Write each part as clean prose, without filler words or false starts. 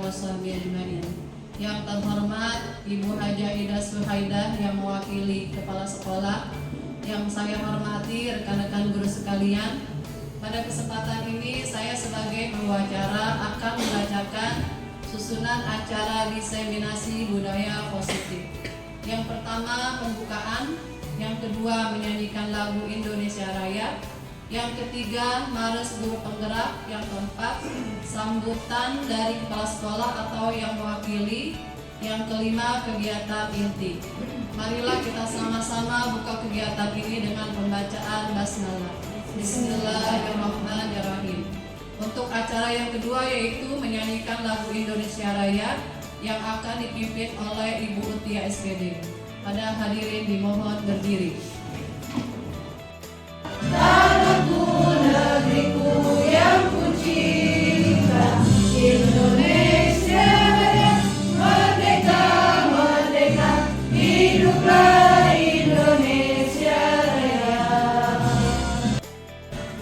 washabihi ajmain. Yang terhormat Ibu Haja Ida Suhaidah yang mewakili Kepala Sekolah, yang saya hormati rekan-rekan guru sekalian. Pada kesempatan ini saya sebagai pembawa acara akan membacakan susunan acara diseminasi budaya positif. Yang pertama pembukaan, yang kedua menyanyikan lagu Indonesia Raya, yang ketiga Mares Guru Penggerak, yang keempat sambutan dari kepala sekolah atau yang mewakili, yang kelima kegiatan inti. Marilah kita sama-sama buka kegiatan ini dengan pembacaan basmalah. Bismillahirrahmanirrahim. Untuk acara yang kedua yaitu menyanyikan lagu Indonesia Raya yang akan dipimpin oleh Ibu Utia SPD. Pada hadirin dimohon berdiri. Tanahku negeriku yang kucinta, Indonesia Raya, merdeka, merdeka, hiduplah Indonesia Raya.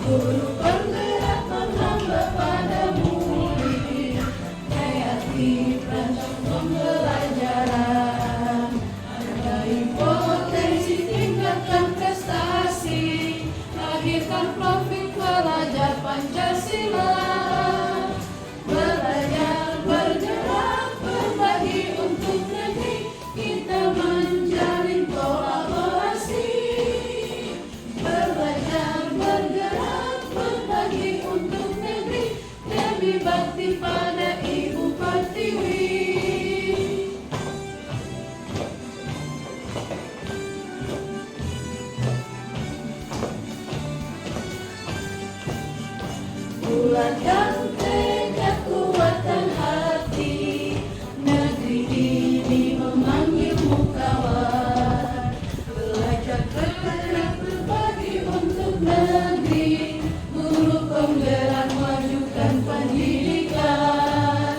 Guru penggerak menghamba pada murid, kreatif rancang pembelajaran, hargai potensi, tingkatkan prestasi, lahirkan profil pelajar Pancasila. Belajar, bergerak, berbagi untuk negeri, kita menjalin kolaborasi. Belajar, bergerak, berbagi untuk negeri, demi bakti pada Ibu Pertiwi. Bulatkan tekad, kuatkan hati, negeri ini memanggilmu kawan. Belajar, bergerak, berbagi untuk negeri, guru penggerak majukan pendidikan.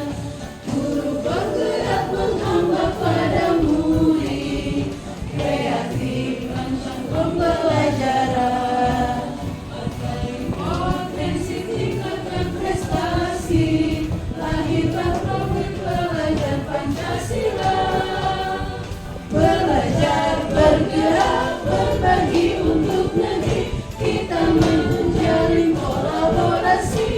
Guru penggerak menghamba pada murid, kreatif rancang pembelajaran, potensi, tingkatkan prestasi, lahirkan profil pelajar Pancasila. Belajar, bergerak, berbagi untuk negeri, kita menjalin kolaborasi.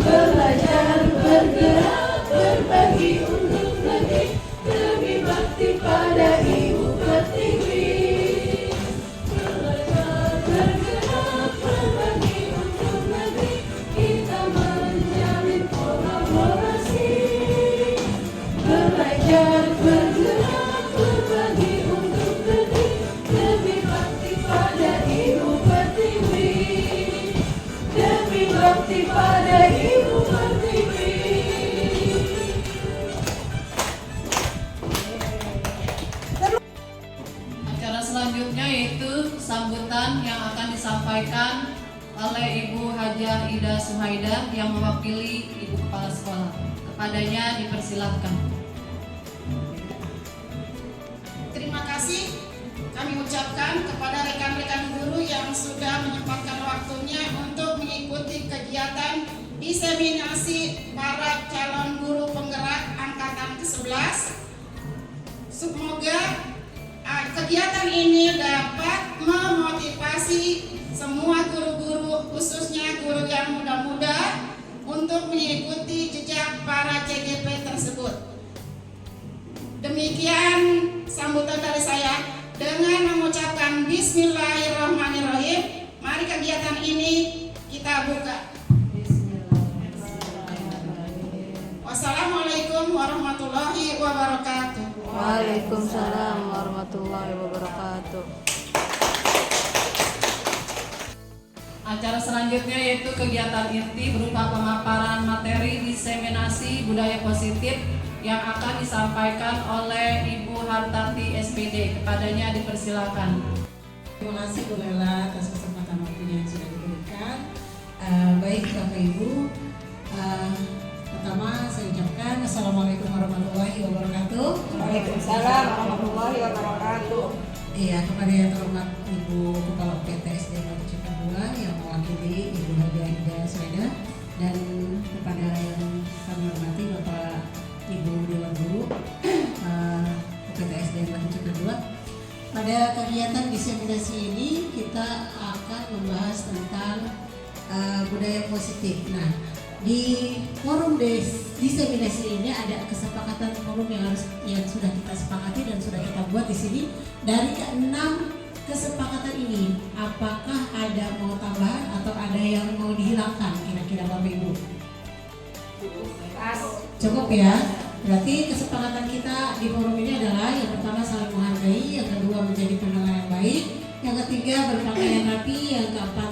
Belajar, bergerak, berbagi untuk negeri, demi bakti pada Ibu Pertiwi. Belajar, bergerak, berbagi untuk negeri, kita menjalin kolaborasi. Belajar, bergerak, berbagi untuk negeri, demi bakti pada Ibu Pertiwi. Demi bakti pada Ibu Pertiwi. Acara selanjutnya yaitu sambutan yang akan disampaikan oleh Ibu Haja Ida Suhaidah yang mewakili Ibu Kepala Sekolah. Kepadanya dipersilahkan. Terima kasih kami ucapkan kepada rekan-rekan guru yang sudah menyempatkan waktunya untuk mengikuti kegiatan diseminasi para calon guru penggerak angkatan ke-11. Semoga kegiatan ini dapat memotivasi semua guru-guru, khususnya guru yang muda-muda, untuk mengikuti jejak para CGP tersebut. Demikian sambutan dari saya. Dengan mengucapkan Bismillahirrahmanirrahim, mari kegiatan ini kita buka. Wassalamualaikum warahmatullahi wabarakatuh. Waalaikumsalam warahmatullahi wabarakatuh. Acara selanjutnya yaitu kegiatan inti berupa pemaparan materi diseminasi budaya positif yang akan disampaikan oleh Ibu Hartanti SPD. Kepadanya dipersilakan. Terima kasih Bu Lela atas kesempatan waktunya yang sudah diberikan. Baik Bapak Ibu, pertama saya ucapkan Assalamualaikum warahmatullahi wabarakatuh. Waalaikumsalam warahmatullahi wabarakatuh. Iya, kepada yang terhormat Ibu Kepala PT SD Batu Cipabuan yang mewakili Ibu Haja Ida Suhaidah, dan kepada yang kami hormati Bapak Ibu Dewan Guru UPTSD Batu Ceker 2. Pada kegiatan diseminasi ini kita akan membahas tentang budaya positif. Nah, di forum diseminasi ini ada kesepakatan forum yang sudah kita sepakati dan sudah kita buat di sini. Dari keenam kesepakatan ini, apakah ada mau tambahan atau ada yang mau dihilangkan kira-kira Bapak Ibu? Cukup ya. Berarti kesepakatan kita di forum ini adalah yang pertama saling menghargai, yang kedua menjadi pendengar yang baik, yang ketiga berpakaian rapi, yang keempat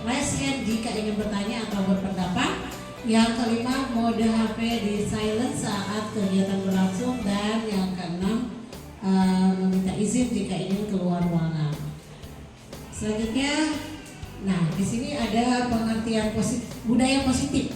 raise hand jika ingin bertanya atau berpendapat, yang kelima mode HP di silent saat kegiatan berlangsung, dan yang keenam meminta izin jika ingin keluar ruangan. Selanjutnya, nah di sini ada pengertian budaya positif.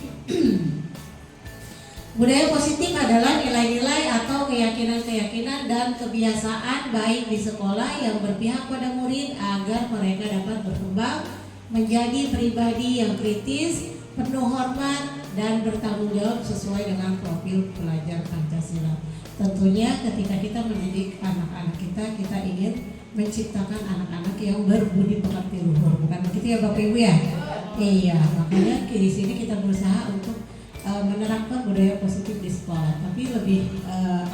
Budaya positif adalah nilai-nilai atau keyakinan-keyakinan dan kebiasaan baik di sekolah yang berpihak pada murid agar mereka dapat berkembang menjadi pribadi yang kritis, penuh hormat, dan bertanggung jawab sesuai dengan profil pelajar Pancasila. Tentunya ketika kita mendidik anak-anak kita ingin menciptakan anak-anak yang berbudi pekerti luhur, bukan begitu ya Bapak Ibu ya? Iya, makanya di sini kita berusaha untuk menerapkan budaya positif di sekolah. Tapi lebih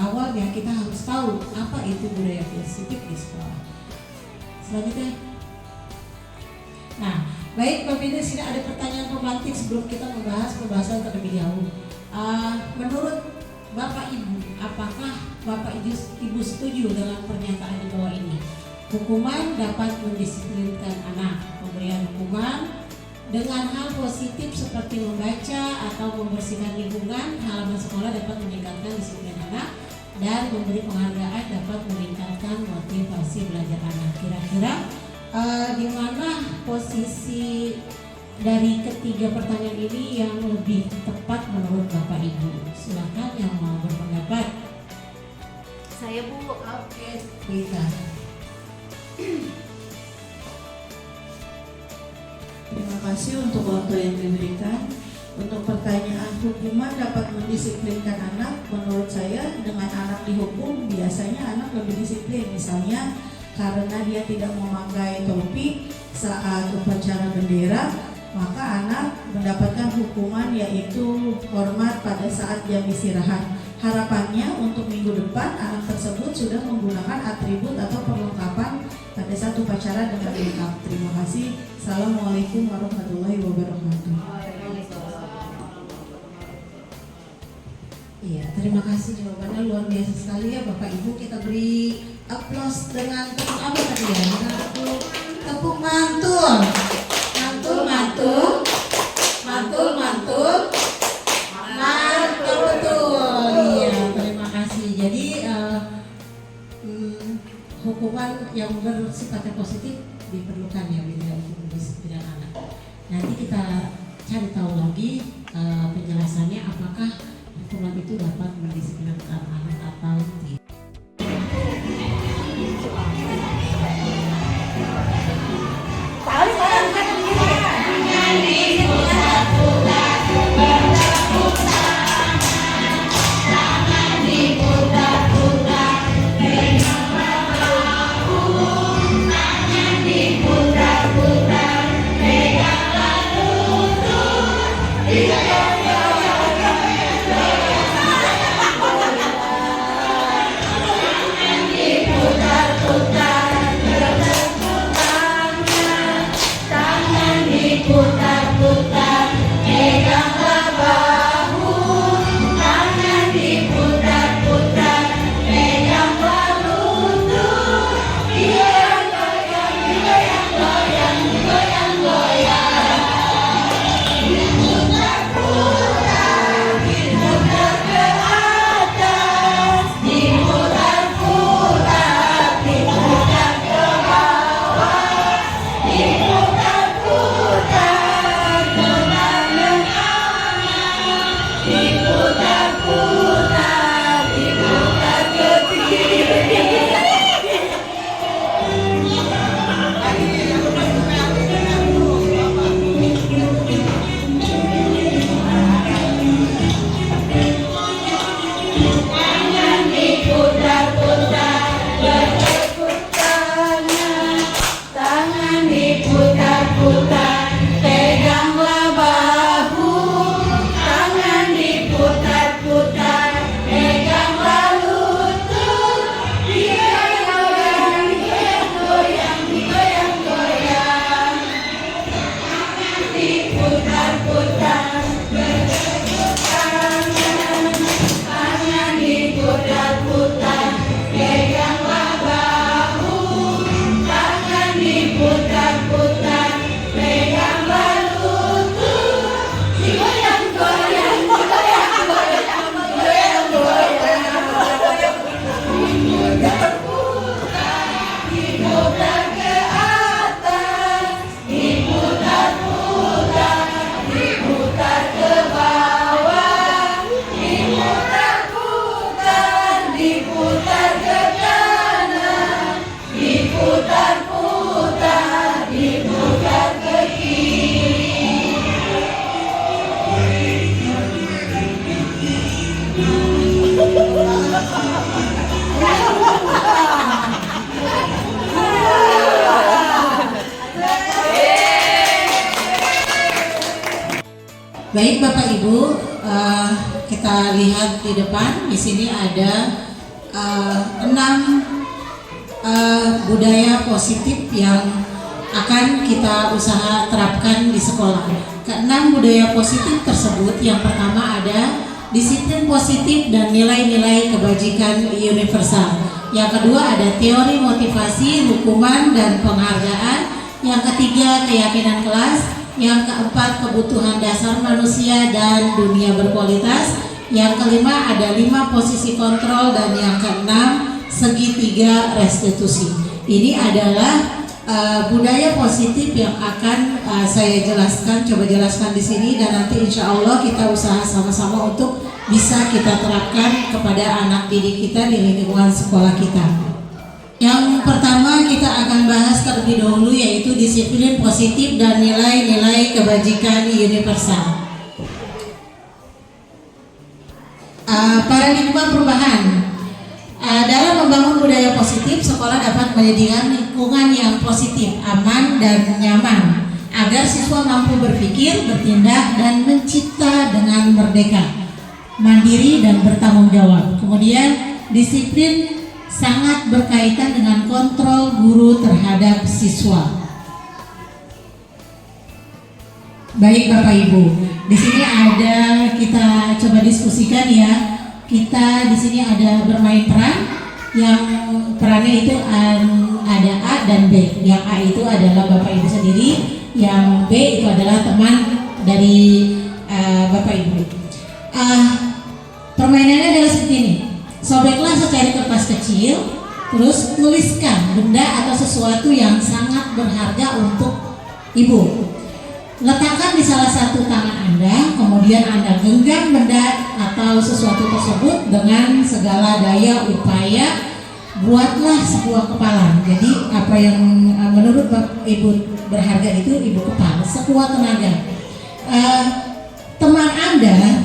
awalnya kita harus tahu apa itu budaya positif di sekolah. Selanjutnya, nah baik Bapak Ibu, sini ada pertanyaan pemantik sebelum kita membahas pembahasan terlebih dahulu. Menurut Bapak Ibu, apakah Bapak Ibu setuju dengan pernyataan di bawah ini? Hukuman dapat mendisiplinkan anak. Pemberian hukuman dengan hal positif seperti membaca atau membersihkan lingkungan halaman sekolah dapat meningkatkan disiplin anak, dan memberi penghargaan dapat meningkatkan motivasi belajar anak. Kira-kira di mana posisi dari ketiga pertanyaan ini yang lebih tepat menurut Bapak Ibu? Silakan yang mau berpendapat. Saya Bu. Oke, Rita. Terima kasih untuk waktu yang diberikan. Untuk pertanyaan hukuman dapat mendisiplinkan anak, menurut saya dengan anak dihukum biasanya anak lebih disiplin. Misalnya karena dia tidak memakai topi saat upacara bendera, maka anak mendapatkan hukuman yaitu hormat pada saat jam istirahat. Harapannya untuk minggu depan anak tersebut sudah menggunakan atribut atau perlengkapan pada saat upacara dengan lengkap. Terima kasih. Assalamualaikum warahmatullahi wabarakatuh. Iya, terima kasih jawabannya luar biasa sekali ya Bapak Ibu. Kita beri aplaus dengan tepuk apa tadi ya? Dengan tepuk mantul. Mantul, mantul. Mantul, mantul. Mantul, betul. Iya, terima kasih. Jadi hukuman yang bersifatnya positif diperlukan ya bila untuk mendisiplin anak. Nanti kita cari tahu lagi penjelasannya apakah hukuman itu dapat mendisiplinkan anak atau tidak. Baik Bapak Ibu, kita lihat di depan. Di sini ada 6 budaya positif yang akan kita usaha terapkan di sekolah. Keenam budaya positif tersebut, yang pertama ada disiplin positif dan nilai-nilai kebajikan universal. Yang kedua ada teori motivasi, hukuman dan penghargaan. Yang ketiga keyakinan kelas. Yang keempat kebutuhan dasar manusia dan dunia berkualitas. Yang kelima ada 5 posisi kontrol, dan yang keenam segitiga restitusi. Ini adalah budaya positif yang akan saya jelaskan, coba jelaskan di sini, dan nanti insya Allah kita usaha sama-sama untuk bisa kita terapkan kepada anak didik kita di lingkungan sekolah kita. Yang pertama kita akan bahas terlebih dahulu, yaitu disiplin positif dan nilai-nilai kebajikan universal. Paradigma perubahan. Dalam membangun budaya positif, sekolah dapat menyediakan lingkungan yang positif, aman, dan nyaman agar siswa mampu berpikir, bertindak, dan mencipta dengan merdeka, mandiri, dan bertanggung jawab. Kemudian, disiplin sangat berkaitan dengan kontrol guru terhadap siswa. Baik Bapak Ibu, di sini ada, kita coba diskusikan ya. Kita di sini ada bermain peran, yang perannya itu ada A dan B. Yang A itu adalah Bapak Ibu sendiri, yang B itu adalah teman dari Bapak Ibu. Permainannya adalah seperti ini. Sobeklah secari kertas kecil, terus tuliskan benda atau sesuatu yang sangat berharga untuk Ibu. Letakkan di salah satu tangan Anda, kemudian Anda genggam benda atau sesuatu tersebut dengan segala daya upaya. Buatlah sebuah kepalan. Jadi apa yang menurut Ibu berharga itu Ibu kepal, sekuat tenaga. Teman Anda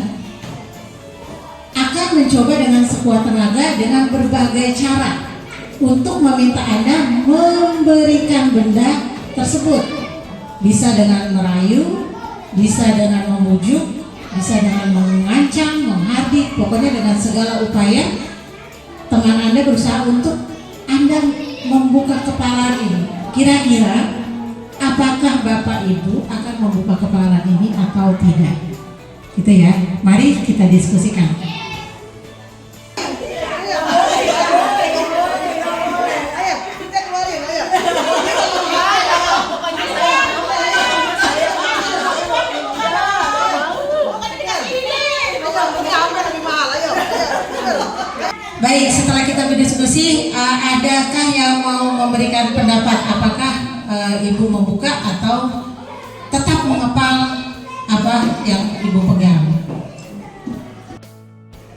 akan mencoba dengan sekuat tenaga dengan berbagai cara untuk meminta Anda memberikan benda tersebut. Bisa dengan merayu, bisa dengan memujuk, bisa dengan mengancam, menghardik, pokoknya dengan segala upaya teman Anda berusaha untuk Anda membuka kepala ini. Kira-kira apakah Bapak Ibu akan membuka kepala ini atau tidak? Gitu ya. Mari kita diskusikan. Baik, setelah kita berdiskusi, adakah yang mau memberikan pendapat? Apakah Ibu membuka atau tetap mengepal apa yang Ibu pegang?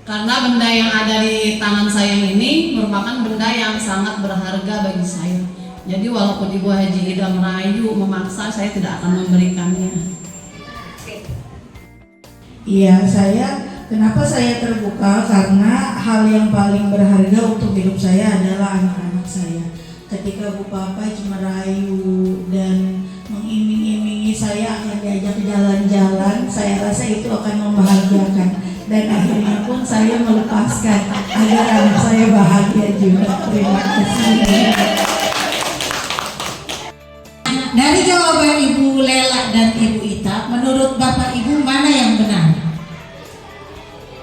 Karena benda yang ada di tangan saya ini merupakan benda yang sangat berharga bagi saya. Jadi walaupun Ibu Haji Ida merayu, memaksa, saya tidak akan memberikannya. Iya, kenapa saya terbuka? Karena hal yang paling berharga untuk hidup saya adalah anak-anak saya. Ketika Bu Papa merayu dan mengiming-imingi saya akan diajak jalan-jalan, saya rasa itu akan membahagiakan. Dan akhirnya pun saya melepaskan agar anak saya bahagia juga. Terima kasih. Dari jawaban Ibu Lela dan Ibu Ita, menurut Bapak Ibu mana yang benar?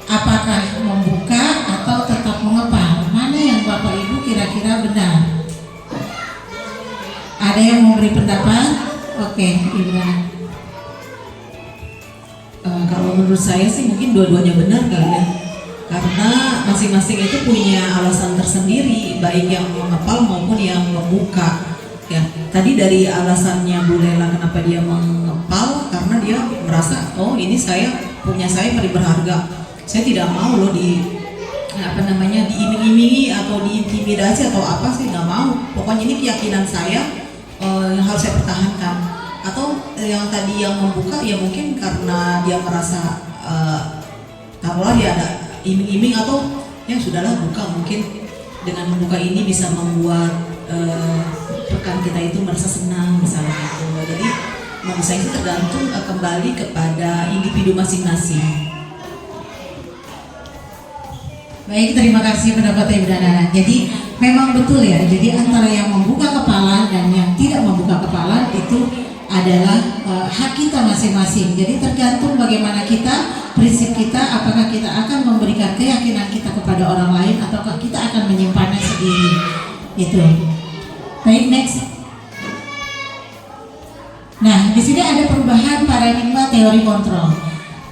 Apakah membuka atau tetap mengepal? Mana yang Bapak Ibu kira-kira benar? Ada yang memberi pendapat? Oke, Ibu. Kalau menurut saya sih mungkin dua-duanya benar kali ya. Karena masing-masing itu punya alasan tersendiri, baik yang mengepal maupun yang membuka. Ya, tadi dari alasannya Bu Lela kenapa dia mengepal, karena dia merasa oh ini punya saya paling berharga. Saya tidak mau loh diiming-imingi atau diintimidasi atau apa, sih nggak mau. Pokoknya ini keyakinan saya yang harus saya pertahankan. Atau yang tadi yang membuka ya mungkin karena dia merasa taruhlah dia ada iming-iming atau ya sudahlah buka, mungkin dengan membuka ini bisa membuat rekan kita itu merasa senang misalnya gitu. Jadi manusia itu tergantung kembali kepada individu masing-masing. Baik, terima kasih pendapat Ibu Nana. Jadi memang betul ya. Jadi antara yang membuka kepala dan yang tidak membuka kepala itu adalah hak kita masing-masing. Jadi tergantung bagaimana kita, prinsip kita, apakah kita akan memberikan keyakinan kita kepada orang lain ataukah kita akan menyimpannya sendiri. Itu. Baik, next. Nah, di sini ada perubahan paradigma teori kontrol.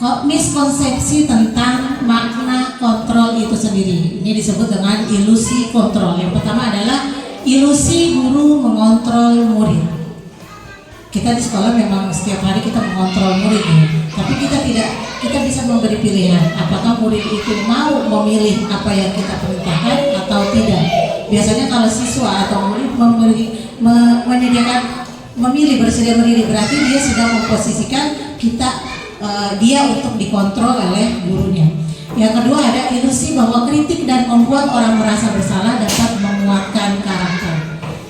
Miskonsepsi tentang makna kontrol itu sendiri. Ini disebut dengan ilusi kontrol. Yang pertama adalah ilusi guru mengontrol murid. Kita di sekolah memang setiap hari kita mengontrol murid, ya. Tapi kita bisa memberi pilihan. Apakah murid itu mau memilih apa yang kita perintahkan atau tidak? Biasanya kalau siswa atau murid memilih bersedia memilih, berarti dia sedang memposisikan dia untuk dikontrol oleh gurunya. Yang kedua ada ilusi bahwa kritik dan membuat orang merasa bersalah dapat menguatkan karakter.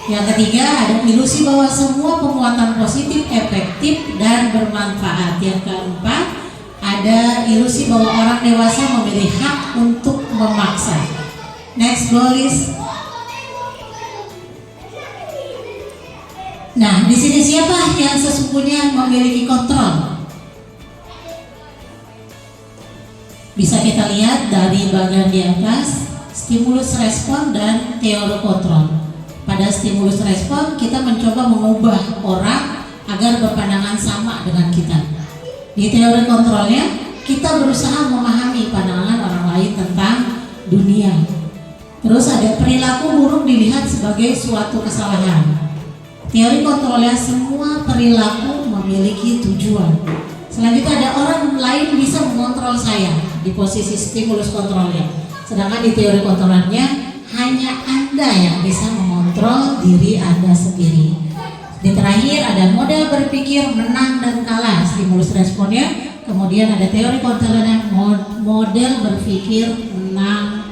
Yang ketiga ada ilusi bahwa semua penguatan positif efektif dan bermanfaat. Yang keempat ada ilusi bahwa orang dewasa memiliki hak untuk memaksa. Next, Bolis. Nah, di sini siapa yang sesungguhnya memiliki kontrol? Bisa kita lihat dari bagian di atas, stimulus respon dan teori kontrol. Pada stimulus respon, kita mencoba mengubah orang agar berpandangan sama dengan kita. Di teori kontrolnya, kita berusaha memahami pandangan orang lain tentang dunia. Terus ada perilaku buruk dilihat sebagai suatu kesalahan. Teori kontrolnya semua perilaku memiliki tujuan. Selanjutnya ada orang lain bisa mengontrol saya di posisi stimulus kontrolnya. Sedangkan di teori kontrolnya hanya Anda yang bisa mengontrol diri Anda sendiri. Di terakhir ada model berpikir menang dan kalah stimulus responnya. Kemudian ada teori kontrolnya model berpikir menang.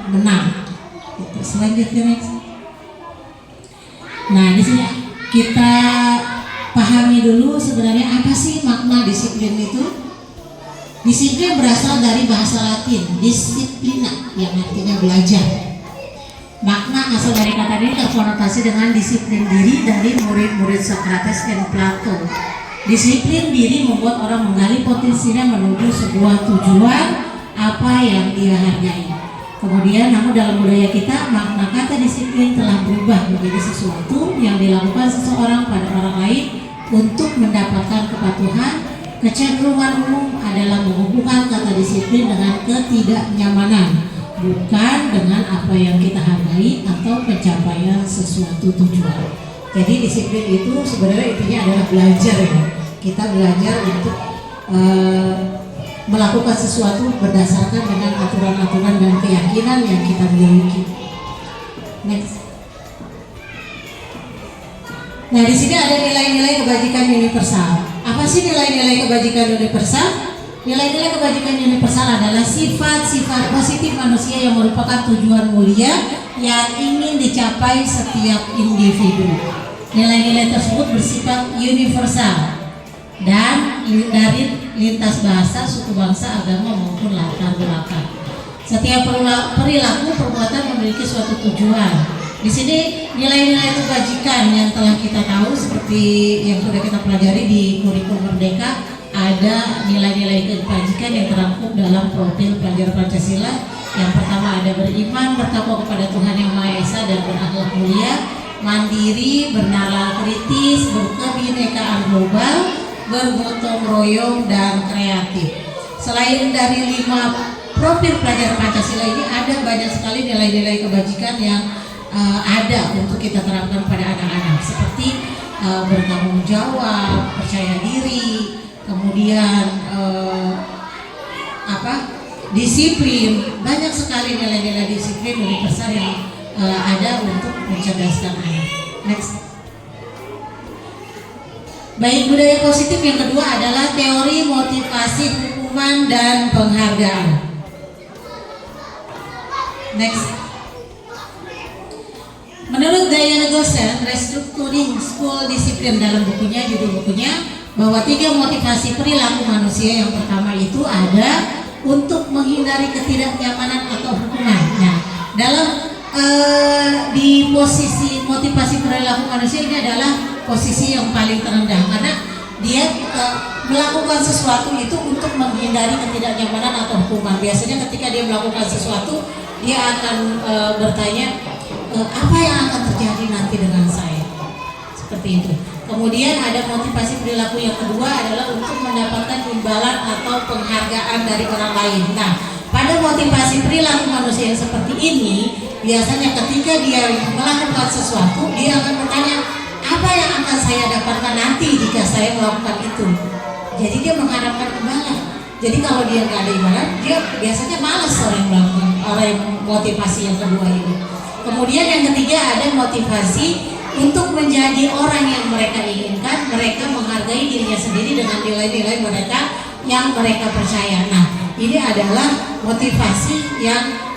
Selanjutnya next. Nah, di sini kita pahami dulu sebenarnya apa sih makna disiplin itu. Disiplin berasal dari bahasa Latin disciplina yang artinya belajar. Makna asal dari kata ini terkonotasi dengan disiplin diri dari murid-murid Socrates dan Plato. Disiplin diri membuat orang menggali potensinya menuju sebuah tujuan apa yang dia hargai. Kemudian namun dalam budaya kita makna kata disiplin telah berubah menjadi sesuatu yang dilakukan seseorang pada orang lain untuk mendapatkan kepatuhan. Kecenderungan umum adalah menghubungkan kata disiplin dengan ketidaknyamanan, bukan dengan apa yang kita hargai atau pencapaian sesuatu tujuan. Jadi disiplin itu sebenarnya intinya adalah belajar ya. Kita belajar untuk melakukan sesuatu berdasarkan dengan aturan-aturan dan keyakinan yang kita miliki. Next. Nah, di sini ada nilai-nilai kebajikan universal. Apa sih nilai-nilai kebajikan universal? Nilai-nilai kebajikan universal adalah sifat-sifat positif manusia yang merupakan tujuan mulia yang ingin dicapai setiap individu. Nilai-nilai tersebut bersifat universal dan dari lintas bahasa, suku bangsa, agama maupun latar belakang. Setiap perilaku perbuatan memiliki suatu tujuan. Di sini nilai-nilai kebajikan yang telah kita tahu seperti yang sudah kita pelajari di kurikulum Merdeka, ada nilai-nilai kebajikan yang terangkum dalam profil pelajar Pancasila. Yang pertama ada beriman, bertakwa kepada Tuhan Yang Maha Esa dan berakhlak mulia, mandiri, bernalar kritis, berkebinekaan global, bergotong royong dan kreatif. Selain dari 5 profil pelajar Pancasila ini, ada banyak sekali nilai-nilai kebajikan yang ada untuk kita terapkan pada anak-anak, seperti bertanggung jawab, percaya diri, kemudian disiplin. Banyak sekali nilai-nilai disiplin universal yang ada untuk mencerdaskan anak. Next. Baik, budaya positif yang kedua adalah teori motivasi, hukuman dan penghargaan. Next. Menurut Diana Gossen, Restructuring School Discipline, dalam bukunya, judul bukunya bahwa 3 motivasi perilaku manusia. Yang pertama itu ada untuk menghindari ketidaknyamanan atau hukuman. Nah, dalam di posisi motivasi perilaku manusia ini adalah posisi yang paling terendah, karena dia melakukan sesuatu itu untuk menghindari ketidaknyamanan atau hukuman. Biasanya ketika dia melakukan sesuatu, dia akan bertanya, apa yang akan terjadi nanti dengan saya, seperti itu. Kemudian ada motivasi perilaku yang kedua adalah untuk mendapatkan imbalan atau penghargaan dari orang lain. Nah, pada motivasi perilaku manusia yang seperti ini, biasanya ketika dia melakukan sesuatu, dia akan bertanya, apa yang akan saya dapatkan nanti jika saya melakukan itu. Jadi dia mengharapkan imbalan. Jadi kalau dia nggak ada imbalan, dia biasanya malas orang yang melakukan, orang yang motivasi yang kedua ini. Kemudian yang ketiga ada motivasi untuk menjadi orang yang mereka inginkan. Mereka menghargai dirinya sendiri dengan nilai-nilai mereka yang mereka percaya. Nah, ini adalah motivasi yang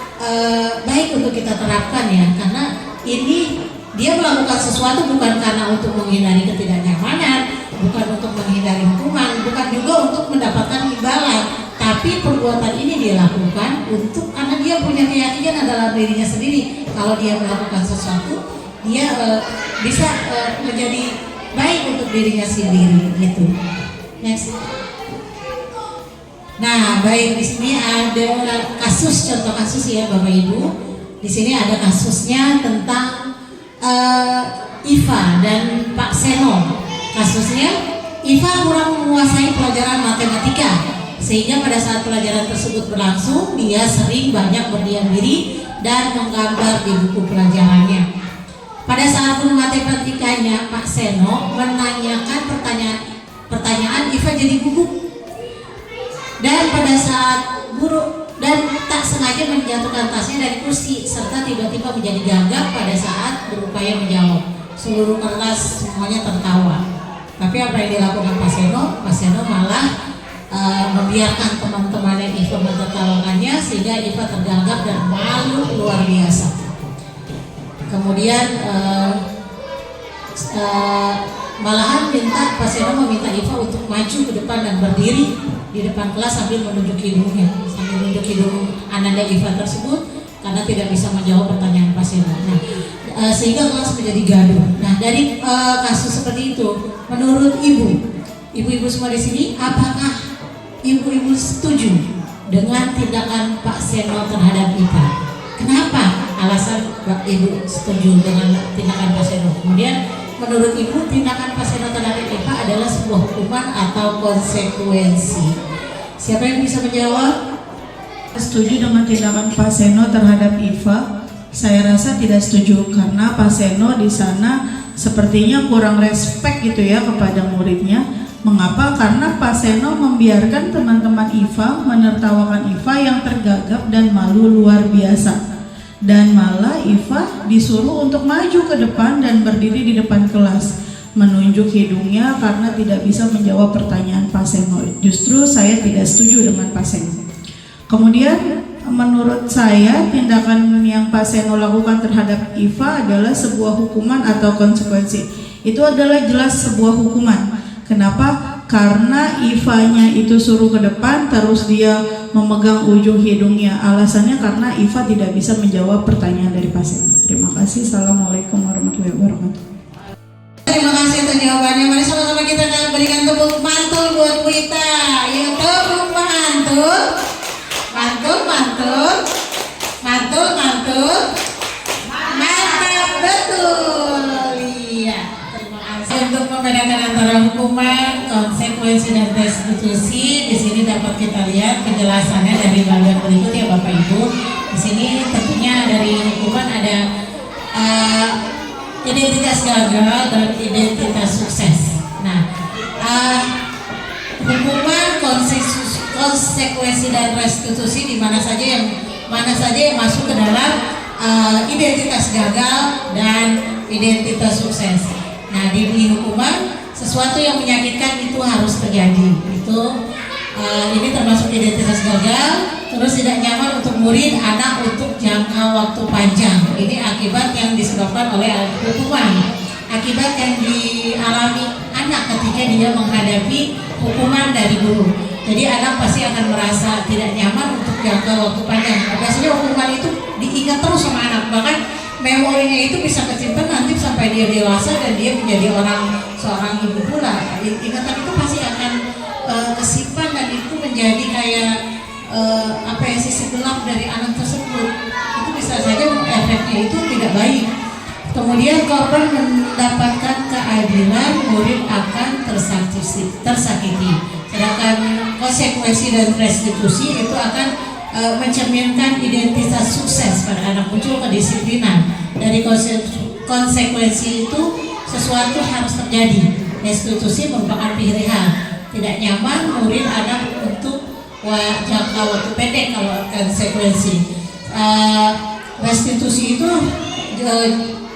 baik untuk kita terapkan ya, karena ini dia melakukan sesuatu bukan karena untuk menghindari ketidaknyamanan, bukan untuk menghindari hukuman, bukan juga untuk mendapatkan imbalan, tapi perbuatan ini dia lakukan untuk karena dia punya keyakinan dalam dirinya sendiri. Kalau dia melakukan sesuatu, dia bisa menjadi baik untuk dirinya sendiri gitu. Next. Nah, baik, di sini ada kasus, contoh kasus ya Bapak Ibu. Di sini ada kasusnya tentang Iva dan Pak Seno. Kasusnya, Iva kurang menguasai pelajaran matematika, sehingga pada saat pelajaran tersebut berlangsung, dia sering banyak berdiam diri dan menggambar di buku pelajarannya. Pada saat guru matematikanya Pak Seno menanyakan pertanyaan, Iva jadi gugup. Dan pada saat guru dan tak sengaja menjatuhkan tasnya dari kursi serta tiba-tiba menjadi gagap pada saat berupaya menjawab. Seluruh kelas semuanya tertawa. Tapi apa yang dilakukan Pak Seno? Pak Seno malah membiarkan teman-teman Iva menertawakannya sehingga Iva tergagap dan malu luar biasa. Kemudian malahan Pak Seno meminta Iva untuk maju ke depan dan berdiri di depan kelas sambil menunjuk hidungnya, sambil menunjuk hidung Ananda Iva tersebut karena tidak bisa menjawab pertanyaan Pak Seno. Nah, sehingga kelas menjadi gaduh. Nah, dari kasus seperti itu, menurut ibu-ibu semua di sini, apakah ibu-ibu setuju dengan tindakan Pak Seno terhadap Iva? Kenapa alasan ibu setuju dengan tindakan Pak Seno? Kemudian menurut ibu tindakan Pak Seno terhadap Iva adalah sebuah hukuman atau konsekuensi? Siapa yang bisa menjawab? Setuju dengan tindakan Pak Seno terhadap Iva? Saya rasa tidak setuju karena Pak Seno di sana sepertinya kurang respect gitu ya kepada muridnya. Mengapa? Karena Pak Seno membiarkan teman-teman Iva menertawakan Iva yang tergagap dan malu luar biasa. Dan malah Iva disuruh untuk maju ke depan dan berdiri di depan kelas, menunjuk hidungnya karena tidak bisa menjawab pertanyaan Pak Seno. Justru saya tidak setuju dengan Pak Seno. Kemudian menurut saya tindakan yang Pak Seno lakukan terhadap Iva adalah sebuah hukuman atau konsekuensi. Itu adalah jelas sebuah hukuman. Kenapa? Karena Ivanya itu suruh ke depan terus dia memegang ujung hidungnya. Alasannya karena Iva tidak bisa menjawab pertanyaan dari Pak Seno. Terima kasih. Assalamualaikum warahmatullahi wabarakatuh. Terima kasih atas jawabannya. Mari sama-sama kita berikan tepuk mantul buat Bu Ita. Yuk tepuk mantul. Mantul. Mantap betul. Iya. Terima kasih. Untuk membedakan antara hukuman, konsekuensi dan restitusi, di sini dapat kita lihat penjelasannya dari bagian berikut ya Bapak Ibu. Di sini tentunya dari hukuman ada identitas gagal dan identitas sukses. Nah, hukuman, konsekuensi dan restitusi di mana saja yang masuk ke dalam identitas gagal dan identitas sukses. Nah, di hukuman sesuatu yang menyakitkan itu harus terjadi. Ini termasuk identitas gagal, terus tidak nyaman untuk murid, anak untuk jangka waktu panjang. Ini akibat yang disebabkan oleh hukuman, akibat yang dialami anak ketika dia menghadapi hukuman dari guru. Jadi anak pasti akan merasa tidak nyaman untuk jangka waktu panjang. Biasanya hukuman itu diingat terus sama anak, bahkan memorinya itu bisa kesimpan nanti sampai dia dewasa dan dia menjadi seorang ibu pula. Ingatan itu pasti akan kesimpan dan itu menjadi kayak sisi gelap dari anak tersebut. Itu bisa saja efeknya itu tidak baik. Kemudian korban mendapatkan keadilan, murid akan tersakiti. Sedangkan konsekuensi dan restitusi itu akan mencerminkan identitas sukses pada anak, muncul kedisiplinan. Dari konsekuensi itu sesuatu harus terjadi. Restitusi merupakan pilihan. Tidak nyaman murid anak untuk jangka waktu pendek. Kalau konsekuensi restitusi itu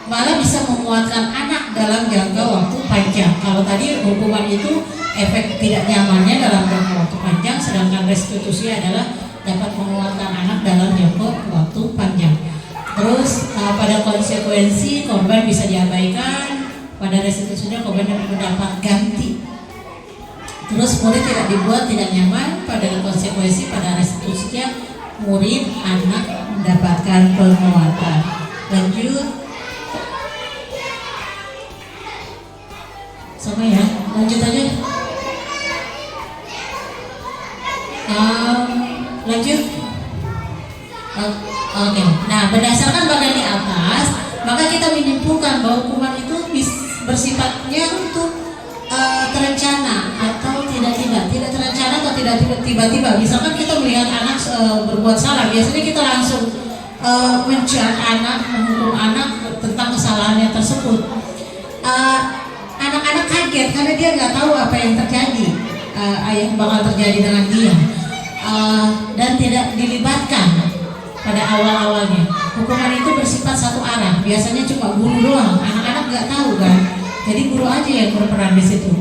malah bisa menguatkan anak dalam jangka waktu panjang. Kalau tadi hukuman itu efek tidak nyamannya dalam jangka waktu panjang, sedangkan restitusi adalah dapat menguatkan anak dalam jangka waktu panjang. Terus pada konsekuensi korban bisa diabaikan, pada restitusinya korban dapat mendapat ganti. Terus murid tidak dibuat tidak nyaman, pada konsekuensi pada restitusinya murid anak mendapatkan penguatan. Lanjut. Sama ya, lanjut aja. Lanjut. Oke. Nah, berdasarkan bagian di atas, maka kita menyimpulkan bahwa hukuman itu bersifatnya untuk terencana atau tidak terencana atau tidak tiba-tiba. Misalkan kita melihat anak berbuat salah, biasanya kita langsung menjudge anak, menghukum anak tentang kesalahannya tersebut. Anak-anak kaget karena dia nggak tahu apa yang terjadi, yang bakal terjadi dengan dia, dan tidak dilibatkan pada awal-awalnya. Hukuman itu bersifat satu arah, biasanya cuma guru doang, anak-anak nggak tahu kan, jadi guru aja yang berperan di situ.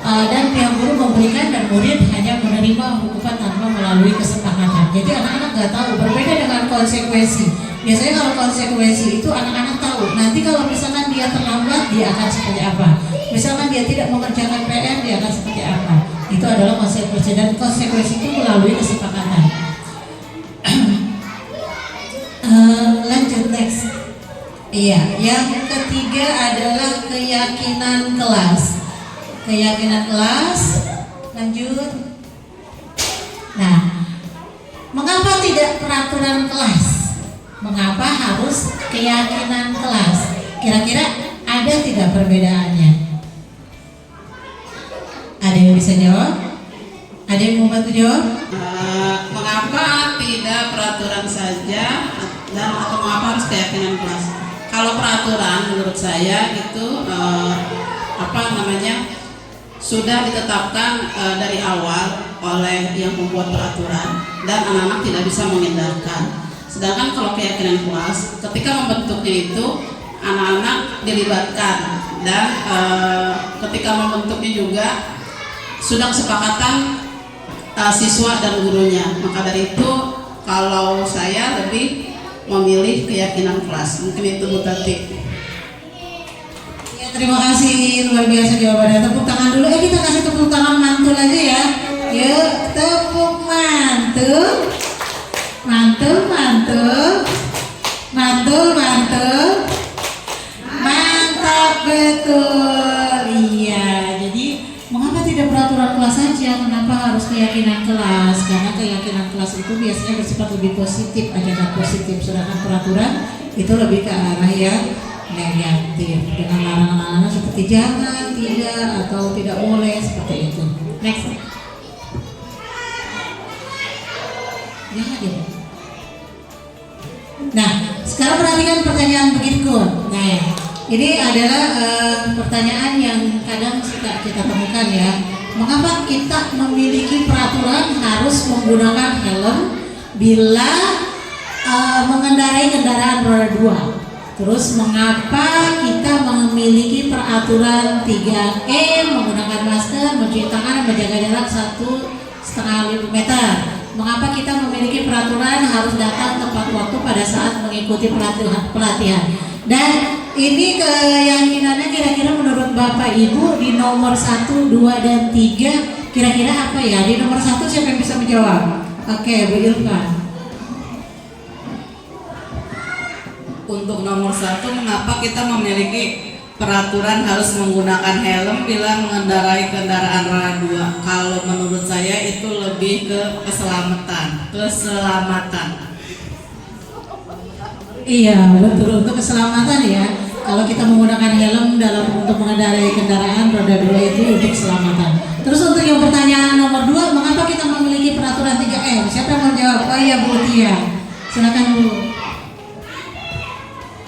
Dan pihak guru memberikan dan murid hanya menerima hukuman tanpa melalui kesepakatan. Jadi anak-anak nggak tahu, berbeda dengan konsekuensi. Biasanya kalau konsekuensi itu anak-anak tahu. Nanti kalau misalkan dia terlambat, dia akan seperti apa. Misalkan dia tidak mengerjakan PR, dia akan seperti apa. Itu adalah konsekuensi, dan konsekuensi itu melalui kesepakatan. Lanjut next. Iya, yang ketiga adalah keyakinan kelas. Keyakinan kelas. Lanjut. Nah, mengapa tidak peraturan kelas? Mengapa harus keyakinan kelas? Kira-kira ada tidak perbedaannya? Ada yang bisa jawab? Ada yang mau bantu jawab? Mengapa tidak peraturan saja dan atau mengapa harus keyakinan kelas? Kalau peraturan menurut saya itu sudah ditetapkan dari awal oleh yang membuat peraturan dan anak-anak tidak bisa mengindahkan. Sedangkan kalau keyakinan kelas, ketika membentuknya itu anak-anak dilibatkan dan ketika membentuknya juga sudah kesepakatan siswa dan gurunya. Maka dari itu kalau saya lebih memilih keyakinan kelas. Mungkin itu Bu Tati. Ya, terima kasih, luar biasa jawabannya. Tepuk tangan dulu. Kita kasih tepuk tangan mantul aja ya. Yuk, tepuk mantul. Mantul, mantul. Mantul, mantul. Mantap betul. Iya, jadi mengapa tidak peraturan kelas saja? Kenapa harus keyakinan kelas? Karena keyakinan kelas itu biasanya bersifat lebih positif, ajakan positif. Sedangkan peraturan itu lebih ke arah yang negatif, dengan larangan-larangan seperti jangan, tidak, atau tidak boleh, seperti itu. Next. Ya. Nah, sekarang perhatikan pertanyaan berikut. Nah, ini adalah pertanyaan yang kadang suka kita temukan ya. Mengapa kita memiliki peraturan harus menggunakan helm bila mengendarai kendaraan roda 2? Terus mengapa kita memiliki peraturan 3E menggunakan masker, mencuci tangan, menjaga jarak 1,5 meter? Mengapa kita memiliki peraturan harus datang tepat waktu pada saat mengikuti pelatihan? Dan ini keyakinannya kira-kira menurut Bapak Ibu di nomor 1, 2, dan 3 kira-kira apa ya? Di nomor 1 siapa yang bisa menjawab? Oke, Bu Ilka. Untuk nomor 1, mengapa kita memiliki peraturan harus menggunakan helm bila mengendarai kendaraan roda 2? Kalau menurut saya itu lebih ke keselamatan. Iya, betul, untuk keselamatan ya. Kalau kita menggunakan helm untuk mengendarai kendaraan roda 2 itu untuk keselamatan. Terus untuk yang pertanyaan nomor 2, mengapa kita memiliki peraturan 3M? Siapa yang mau jawab? Oh iya, Bu Tia. Silakan Bu.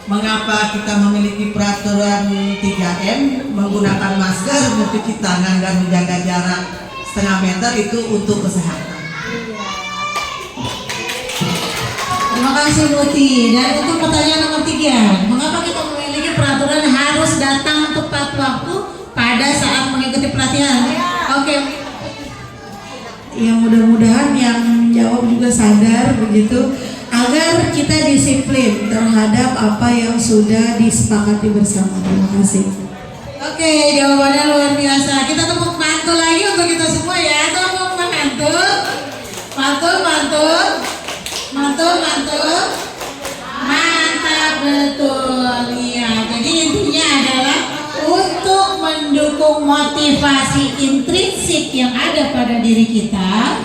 Mengapa kita memiliki peraturan 3M, menggunakan masker, mencuci tangan, dan menjaga jarak setengah meter itu untuk kesehatan. Terima kasih Bu Ti. Dan untuk pertanyaan nomor 3, mengapa kita memiliki peraturan harus datang tepat waktu pada saat mengikuti pelatihan? Oke. Yang mudah-mudahan yang menjawab juga sadar begitu, agar kita disiplin terhadap apa yang sudah disepakati bersama. Terima kasih. Oke, jawabannya luar biasa. Kita tepuk mantul lagi untuk kita semua ya. Tepuk mantul. Mantul. Mantap, betul. Iya. Jadi intinya adalah untuk mendukung motivasi intrinsik yang ada pada diri kita,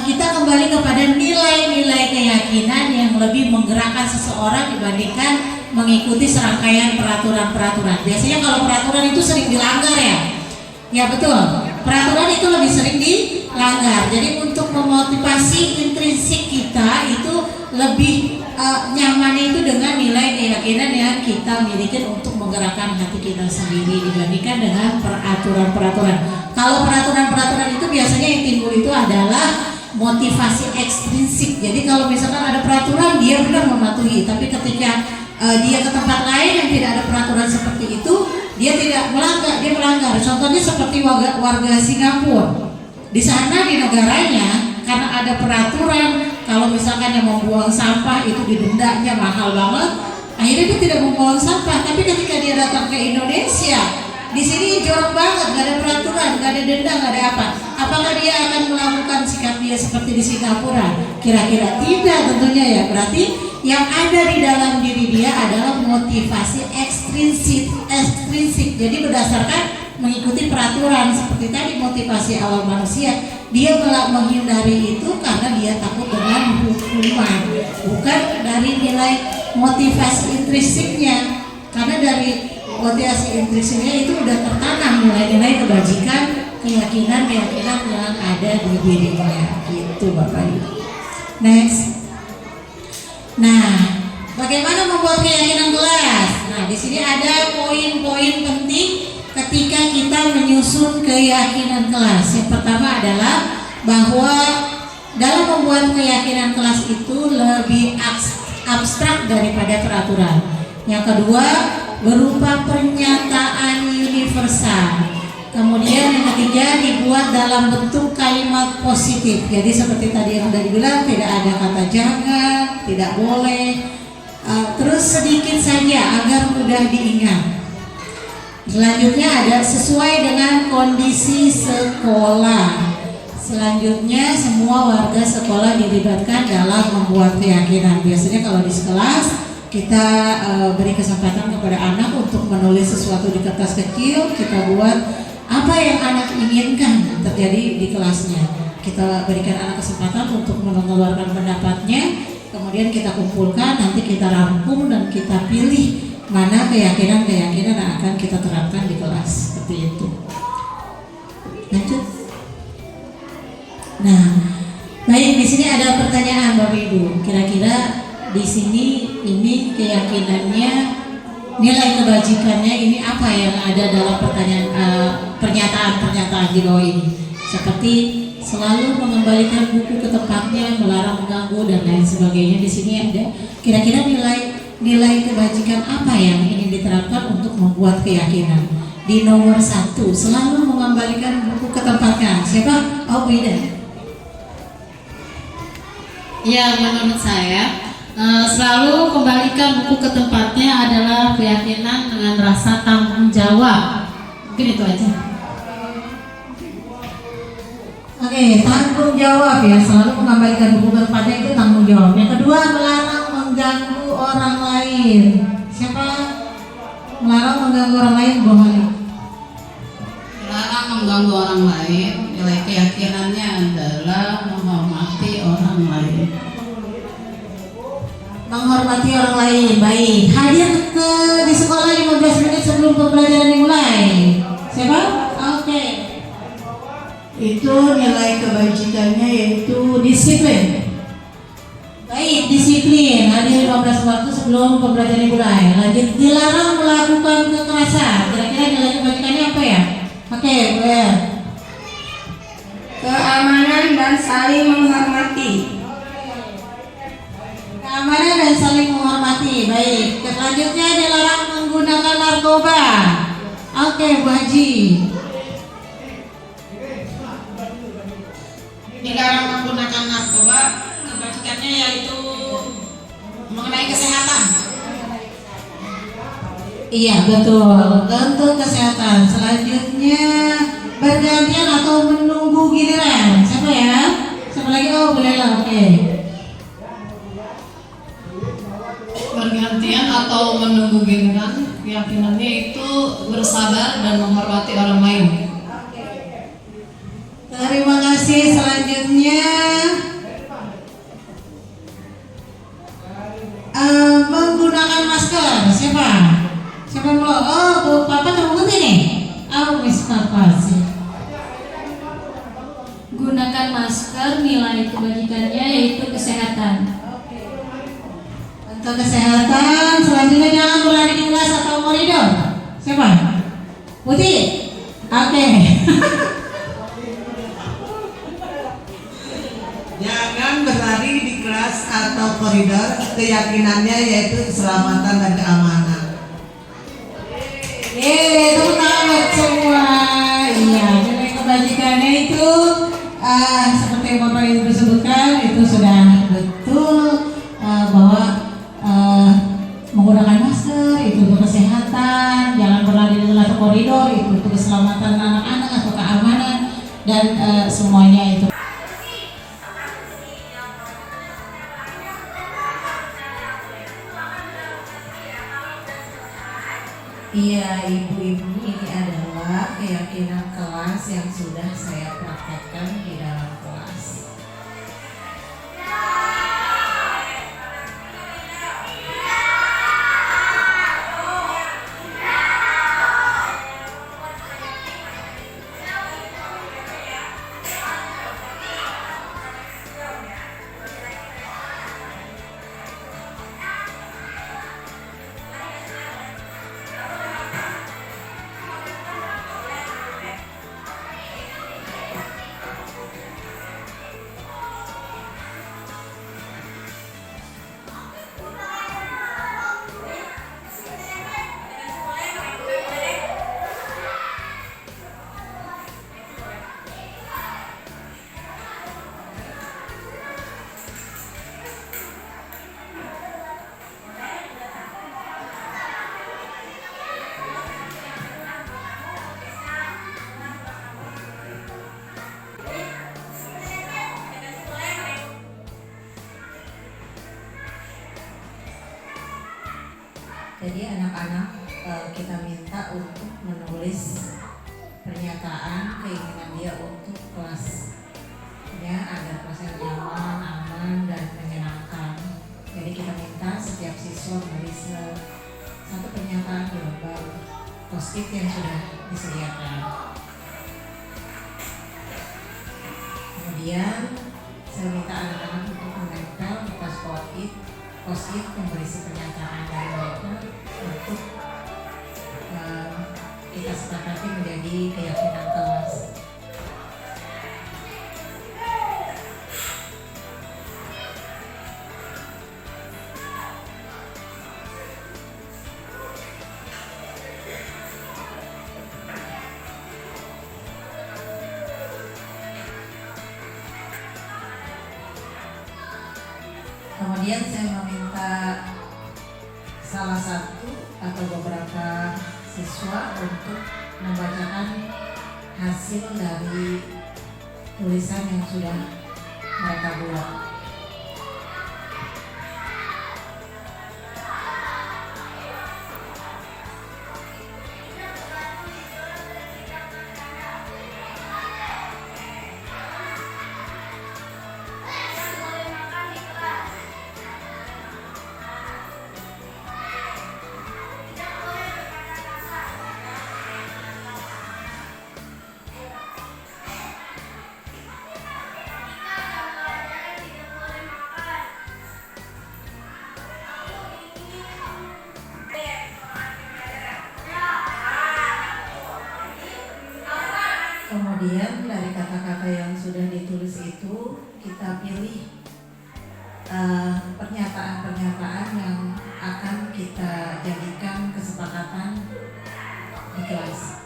kita kembali kepada nilai-nilai keyakinan yang lebih menggerakkan seseorang dibandingkan mengikuti serangkaian peraturan-peraturan. Biasanya kalau peraturan itu sering dilanggar ya. Ya betul, peraturan itu lebih sering dilanggar. Jadi untuk memotivasi intrinsik kita itu lebih nyaman itu dengan nilai keyakinan yang kita miliki untuk menggerakkan hati kita sendiri dibandingkan dengan peraturan-peraturan. Kalau peraturan-peraturan itu biasanya yang timbul itu adalah motivasi ekstrinsik. Jadi kalau misalkan ada peraturan dia benar mematuhi, tapi ketika dia ke tempat lain yang tidak ada peraturan seperti itu, dia tidak melanggar, dia melanggar. Contohnya seperti warga Singapura. Di sana di negaranya karena ada peraturan kalau misalkan yang membuang sampah itu didendanya mahal banget, akhirnya dia tidak membuang sampah. Tapi ketika dia datang ke Indonesia, di sini jorok banget, gak ada peraturan, gak ada denda, gak ada apa. Apakah dia akan melakukan sikap dia seperti di Singapura? Kira-kira tidak tentunya ya. Berarti yang ada di dalam diri dia adalah motivasi ekstrinsik. Jadi berdasarkan mengikuti peraturan seperti tadi motivasi awal manusia, dia menghindari itu karena dia takut dengan hukuman, bukan dari nilai motivasi intrinsiknya. Karena dari motivasi intrinsiknya itu udah tertanam nilai-nilai kebajikan, keyakinan yang ada di dirinya. Gitu Bapak Ibu. Next. Nah, bagaimana membuat keyakinan kelas? Nah, di sini ada poin-poin penting ketika kita menyusun keyakinan kelas. Yang pertama adalah bahwa dalam membuat keyakinan kelas itu lebih abstrak daripada peraturan. Yang kedua, berupa pernyataan universal. Kemudian yang ketiga, dibuat dalam bentuk kalimat positif. Jadi seperti tadi yang sudah dibilang, tidak ada kata jangan, tidak boleh. Terus sedikit saja agar mudah diingat. Selanjutnya ada sesuai dengan kondisi sekolah. Selanjutnya semua warga sekolah dilibatkan dalam membuat keyakinan. Biasanya kalau di kelas kita beri kesempatan kepada anak untuk menulis sesuatu di kertas kecil. Kita buat apa yang anak inginkan terjadi di kelasnya. Kita berikan anak kesempatan untuk mengeluarkan pendapatnya. Kemudian kita kumpulkan, nanti kita rangkum dan kita pilih mana keyakinan-keyakinan yang akan kita terapkan di kelas. Seperti itu. Lanjut. Nah, baik, di sini ada pertanyaan Bapak Ibu. Kira-kira di sini ini keyakinannya, nilai kebajikannya ini apa yang ada dalam pernyataan-pernyataan di bawah ini? Seperti selalu mengembalikan buku ke tempatnya, melarang mengganggu dan lain sebagainya. Di sini ada kira-kira nilai kebajikan apa yang ingin diterapkan untuk membuat keyakinan. Di nomor 1, selalu mengembalikan buku ke tempatnya. Siapa? Oh, beda. Ya, menurut saya Selalu kembalikan buku ke tempatnya adalah keyakinan dengan rasa tanggung jawab. Mungkin itu aja. Oke, tanggung jawab ya, selalu mengembalikan buku ke tempatnya itu tanggung jawab. Yang kedua, melarang mengganggu orang lain. Siapa melarang mengganggu orang lain? Bu Hali. Melarang mengganggu orang lain, nilai keyakinannya adalah menghormati orang lain. Menghormati orang lain, baik. Hadir di sekolah 15 menit sebelum pembelajaran dimulai. Siapa? Oke. Itu nilai kebajikannya yaitu Disiplin. Baik, disiplin. Hadir 15 waktu sebelum pembelajaran dimulai. Lanjut, dilarang melakukan kekerasan. Kira-kira nilai kebajikannya apa ya? Oke, Ber. Keamanan dan saling menghormati. Keamanan dan saling menghormati. Baik. Selanjutnya dilarang menggunakan narkoba. Oke, Bu Haji. Dilarang menggunakan narkoba, kebajikannya yaitu mengenai kesehatan. Iya, betul. Untuk kesehatan. Selanjutnya bergantian atau menunggu giliran. Siapa ya? Siapa lagi? Oh, boleh lah. Oke. Bergantian atau menunggu giliran, keyakinannya itu bersabar dan menghormati orang lain. Terima kasih. Selanjutnya menggunakan masker. Siapa? Siapa yang mau? Oh, Bu Papa atau Bu Putih nih? Oh, Miss Papa sih. Gunakan masker, nilai kebajikannya yaitu kesehatan. Untuk kesehatan, selanjutnya jangan berlari di kelas atau koridor. Siapa? Putih. Oke. Jangan berlari di kelas atau koridor, keyakinannya yaitu keselamatan dan keamanan. Tepuk tangan buat semua. Iya, nilai kebajikannya itu seperti yang Bapak Ibu sebutkan itu sudah betul bahwa menggunakan masker itu untuk kesehatan, jangan berlari di kelas atau koridor itu untuk keselamatan anak-anak atau keamanan dan semuanya itu. Iya, ibu-ibu, ini adalah keyakinan kelas yang sudah saya praktekkan di dalam kelas. Jadi anak-anak kita minta untuk menulis pernyataan keinginan dia untuk kelasnya agar kelasnya nyaman, aman, dan menyenangkan. Jadi kita minta setiap siswa menulis satu pernyataan di lembar post-it yang sudah disediakan. Kemudian saya minta anak-anak untuk menempel kertas post-it yang berisi pernyataan dari mereka untuk kita sepakati menjadi keyakinan kelas. Kemudian saya meminta meminta salah satu atau beberapa siswa untuk membacakan hasil dari tulisan yang sudah mereka buat. Kemudian dari kata-kata yang sudah ditulis itu kita pilih pernyataan-pernyataan yang akan kita jadikan kesepakatan di kelas.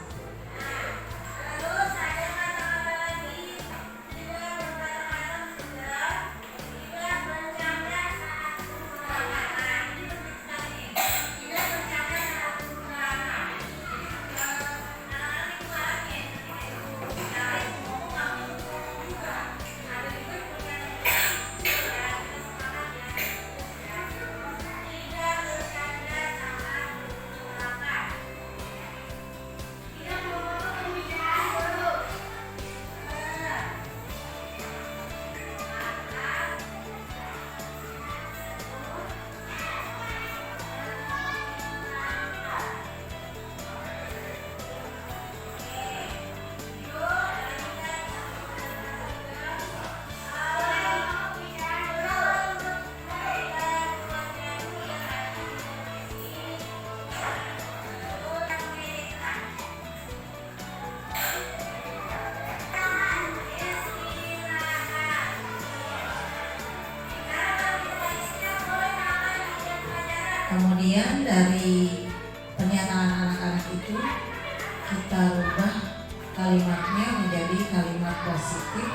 Kemudian dari pernyataan anak-anak itu kita rubah kalimatnya menjadi kalimat positif.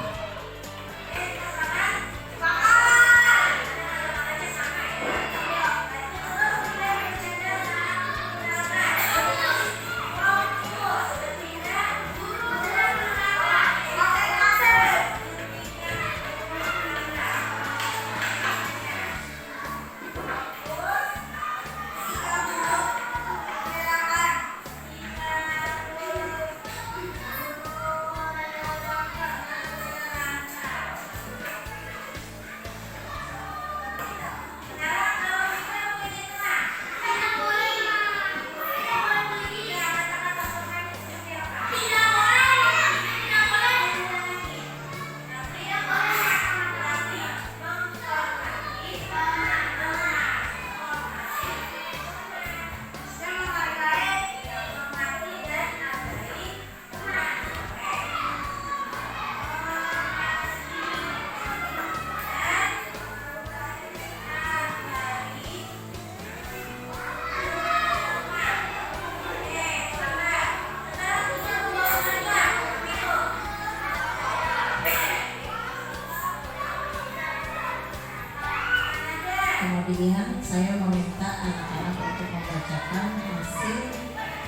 Kemudian saya meminta anak-anak untuk membacakan hasil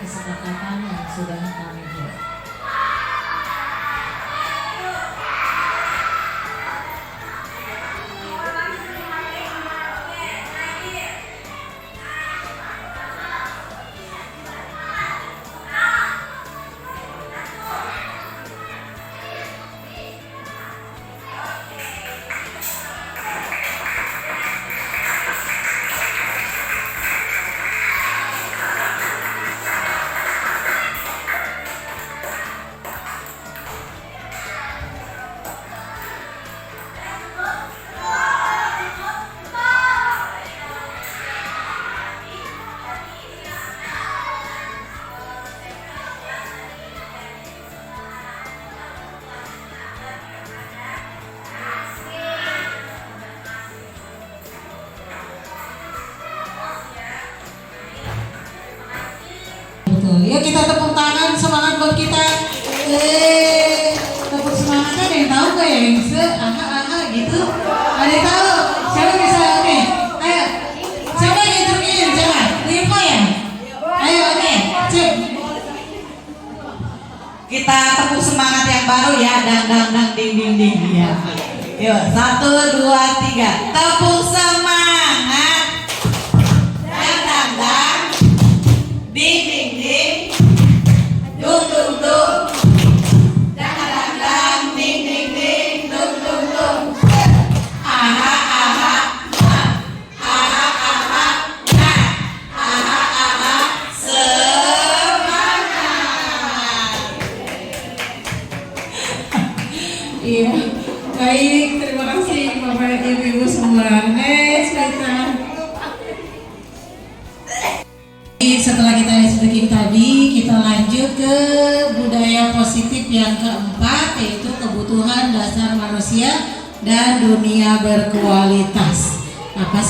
kesepakatan yang sudah kami buat. Yuk kita tepuk tangan, semangat buat kita. Tepuk semangatnya ada yang tahu gak ya yang aha gitu? Ada yang tahu? Siapa bisa? Oke, ayo Kita tepuk semangat yang baru ya, dang dang dang ding ding ding ya. Yuk, 1, 2, 3, tepuk semangat. Dang dang dang, ding ding ding, dung dung dung. Dang dang dang, ding ding ding, dung dung dung. Aha aha, nah. Aha aha, nah. Aha aha, semangat. Iya, baik, terima kasih Bapak Ibu semua. Next, kita. Setelah kita speaking tadi, kita lanjut ke budaya positif yang keempat, yaitu kebutuhan dasar manusia dan dunia berkualitas. Apa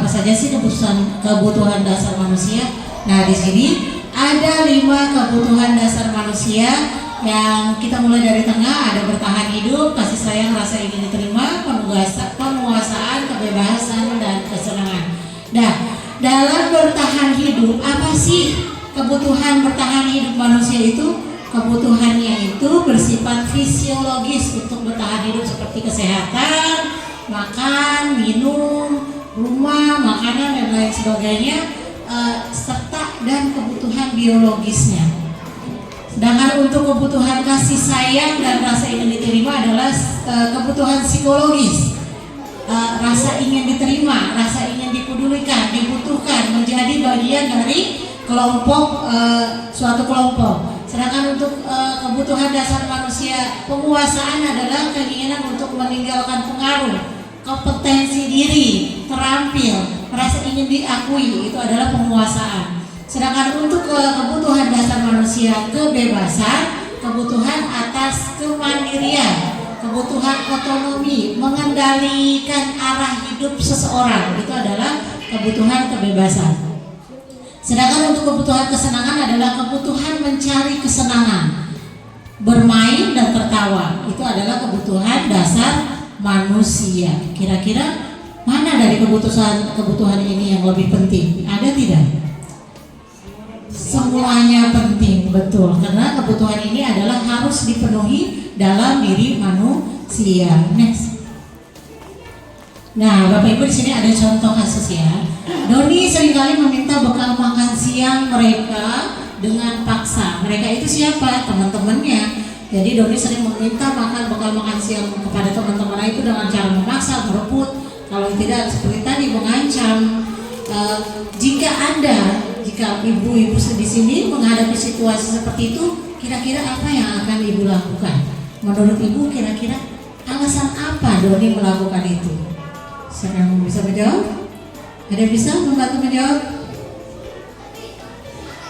saja sih kebutuhan dasar manusia? Nah, di sini ada 5 kebutuhan dasar manusia yang kita mulai dari tengah. Ada bertahan hidup, kasih sayang, rasa ingin diterima, penguasaan, kebebasan, dan kesenangan. Nah, dalam bertahan hidup, apa sih kebutuhan bertahan hidup manusia itu? Kebutuhannya itu bersifat fisiologis untuk bertahan hidup, seperti kesehatan, makan, minum, rumah, makanan, dan lain sebagainya, serta dan kebutuhan biologisnya. Sedangkan untuk kebutuhan kasih sayang dan rasa ingin diterima adalah kebutuhan psikologis. Rasa ingin diterima, rasa ingin dipedulikan, dibutuhkan, menjadi bagian dari kelompok, suatu kelompok. Sedangkan untuk kebutuhan dasar manusia, penguasaan adalah keinginan untuk meninggalkan pengaruh, kompetensi diri, terampil, rasa ingin diakui, itu adalah penguasaan. Sedangkan untuk kebutuhan dasar manusia, kebebasan, kebutuhan atas kemandirian, kebutuhan otonomi, mengendalikan arah hidup seseorang, itu adalah kebutuhan kebebasan. Sedangkan untuk kebutuhan kesenangan adalah kebutuhan mencari kesenangan, bermain dan tertawa, itu adalah kebutuhan dasar manusia. Kira-kira mana dari kebutuhan ini yang lebih penting? Ada tidak? Semuanya penting, betul, karena kebutuhan ini adalah harus dipenuhi dalam diri manusia. Next. Nah, Bapak Ibu, di sini ada contoh kasus ya. Doni seringkali meminta bekal makan siang mereka dengan paksa. Mereka itu siapa? Teman-temannya. Jadi Doni sering meminta bekal makan siang kepada teman-teman itu dengan cara memaksa, merebut. Kalau tidak, seperti tadi, mengancam. Jika ibu-ibu di sini menghadapi situasi seperti itu, kira-kira apa yang akan ibu lakukan? Menurut ibu, kira-kira alasan apa Doni melakukan itu? Siapa yang bisa menjawab? Ada yang bisa membantu menjawab?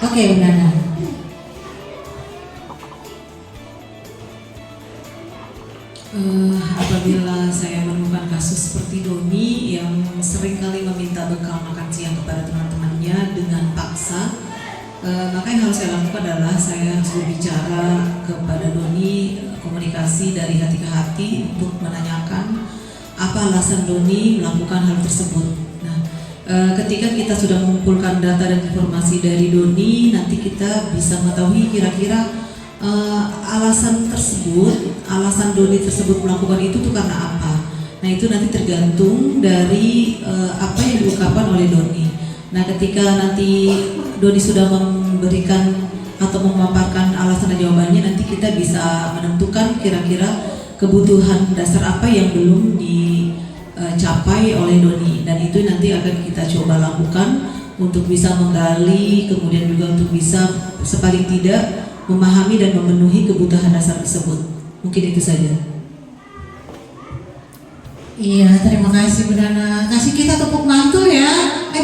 Oke, Bu Nana. Apabila saya menemukan kasus seperti Doni yang seringkali meminta bekal makan siang kepada teman-temannya dengan paksa, maka yang harus saya lakukan adalah saya harus berbicara kepada Doni, komunikasi dari hati ke hati untuk menanyakan apa alasan Doni melakukan hal tersebut. Nah, ketika kita sudah mengumpulkan data dan informasi dari Doni, nanti kita bisa mengetahui kira-kira alasan Doni tersebut melakukan itu tuh karena apa. Nah, itu nanti tergantung dari apa yang diungkapkan oleh Doni. Nah, ketika nanti Doni sudah memberikan atau memaparkan alasan dan jawabannya, nanti kita bisa menentukan kira-kira kebutuhan dasar apa yang belum dicapai oleh Doni, dan itu nanti akan kita coba lakukan untuk bisa menggali, kemudian juga untuk bisa sepaling tidak memahami dan memenuhi kebutuhan dasar tersebut. Mungkin itu saja. Iya, terima kasih Bu Nana. Kasih kita tepuk mantul ya.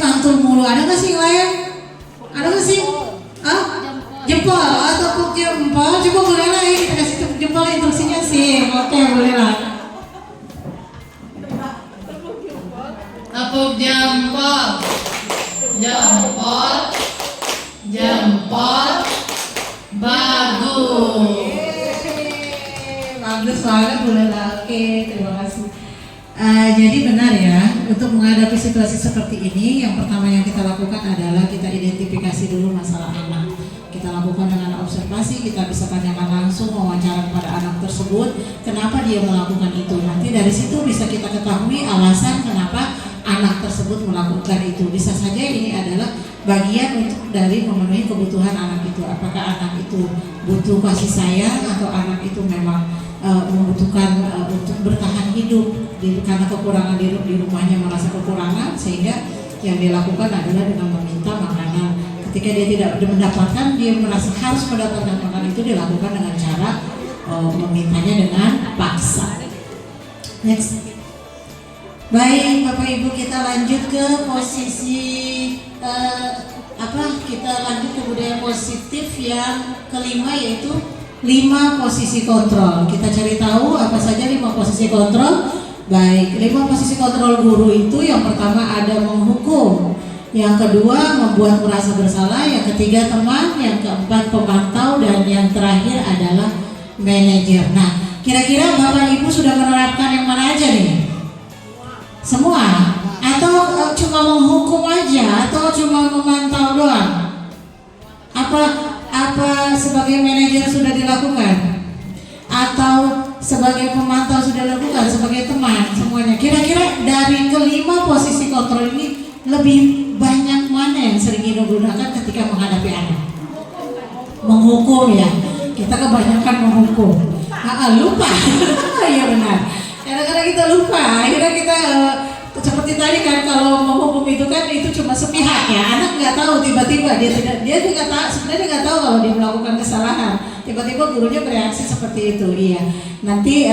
Mantul mulu. Ada nggak sih yang lain? Ada nggak sih? Jempol. Tepuk jempol. Coba boleh lah ya, kita kasih tepuk jempol instruksinya sih. Oke, boleh lah. Tepuk jempol. Jempol. Jempol. Bagus. Bagus banget, boleh lah. Oke, terima kasih. Jadi benar ya, untuk menghadapi situasi seperti ini, yang pertama yang kita lakukan adalah kita identifikasi dulu masalah anak. Kita lakukan dengan observasi sih, kita bisa tanyakan langsung, wawancara kepada anak tersebut, kenapa dia melakukan itu. Nanti dari situ bisa kita ketahui alasan kenapa anak tersebut melakukan itu. Bisa saja ini adalah bagian untuk dari memenuhi kebutuhan anak itu. Apakah anak itu butuh kasih sayang atau anak itu memang membutuhkan untuk bertahan hidup karena kekurangan di rumahnya, merasa kekurangan, sehingga yang dilakukan adalah dengan meminta makanan. Ketika dia tidak mendapatkan, dia merasa harus mendapatkan makanan, itu dilakukan dengan cara memintanya dengan paksa. Next. Baik Bapak Ibu, kita lanjut ke posisi kita lanjut ke budaya positif yang kelima, yaitu 5 posisi kontrol. Kita cari tahu apa saja 5 posisi kontrol. Baik, 5 posisi kontrol guru itu yang pertama ada menghukum, yang kedua membuat merasa bersalah, yang ketiga teman, yang keempat pemantau, dan yang terakhir adalah manajer. Nah, kira-kira Bapak Ibu sudah menerapkan yang mana aja nih? Semua? Atau cuma menghukum aja? Atau cuma memantau doang? Apa sebagai manajer sudah dilakukan? Atau sebagai pemantau sudah dilakukan? Sebagai teman? Semuanya? Kira-kira dari kelima posisi kontrol ini lebih banyak mana yang sering digunakan ketika menghadapi anak? Menghukum ya? Kita kebanyakan menghukum. Lupa. Iya benar. Kadang-kadang kita lupa. Akhirnya kita seperti tadi kan, kalau menghukum itu kan itu cuma sepihak ya. Anak nggak tahu, tiba-tiba dia juga tahu, sebenarnya nggak tahu kalau dia melakukan kesalahan. Tiba-tiba gurunya bereaksi seperti itu. Iya. Nanti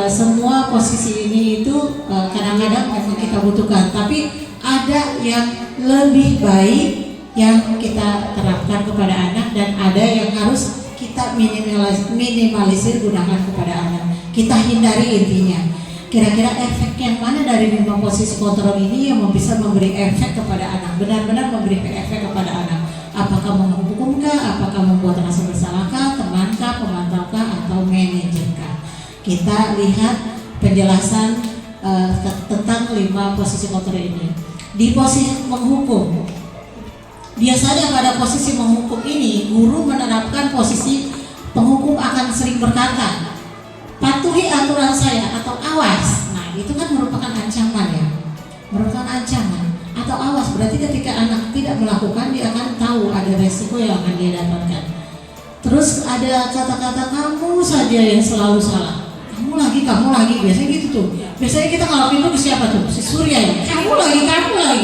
semua posisi ini itu kadang-kadang memang kita butuhkan, tapi ada yang lebih baik yang kita terapkan kepada anak, dan ada yang harus kita minimalisir gunakan kepada anak. Kita hindari intinya. Kira-kira efek yang mana dari 5 posisi kontrol ini yang bisa memberi efek kepada anak, benar-benar memberi efek kepada anak? Apakah menghukumkah, apakah membuat rasa bersalahkah, temankah, pemantaukah, atau manajerkah? Kita lihat penjelasan tentang 5 posisi kontrol ini. Di posisi menghukum, biasanya pada posisi menghukum ini, guru menerapkan posisi penghukum akan sering berkata, patuhi aturan saya, atau awas. Nah, itu kan merupakan ancaman ya, merupakan ancaman atau awas. Berarti ketika anak tidak melakukan, dia akan tahu ada resiko yang akan dia dapatkan. Terus ada kata-kata kamu saja yang selalu salah, kamu lagi, biasanya gitu tuh. Biasanya kita ngelakuin itu ke siapa tuh? Si Surya ya, kamu lagi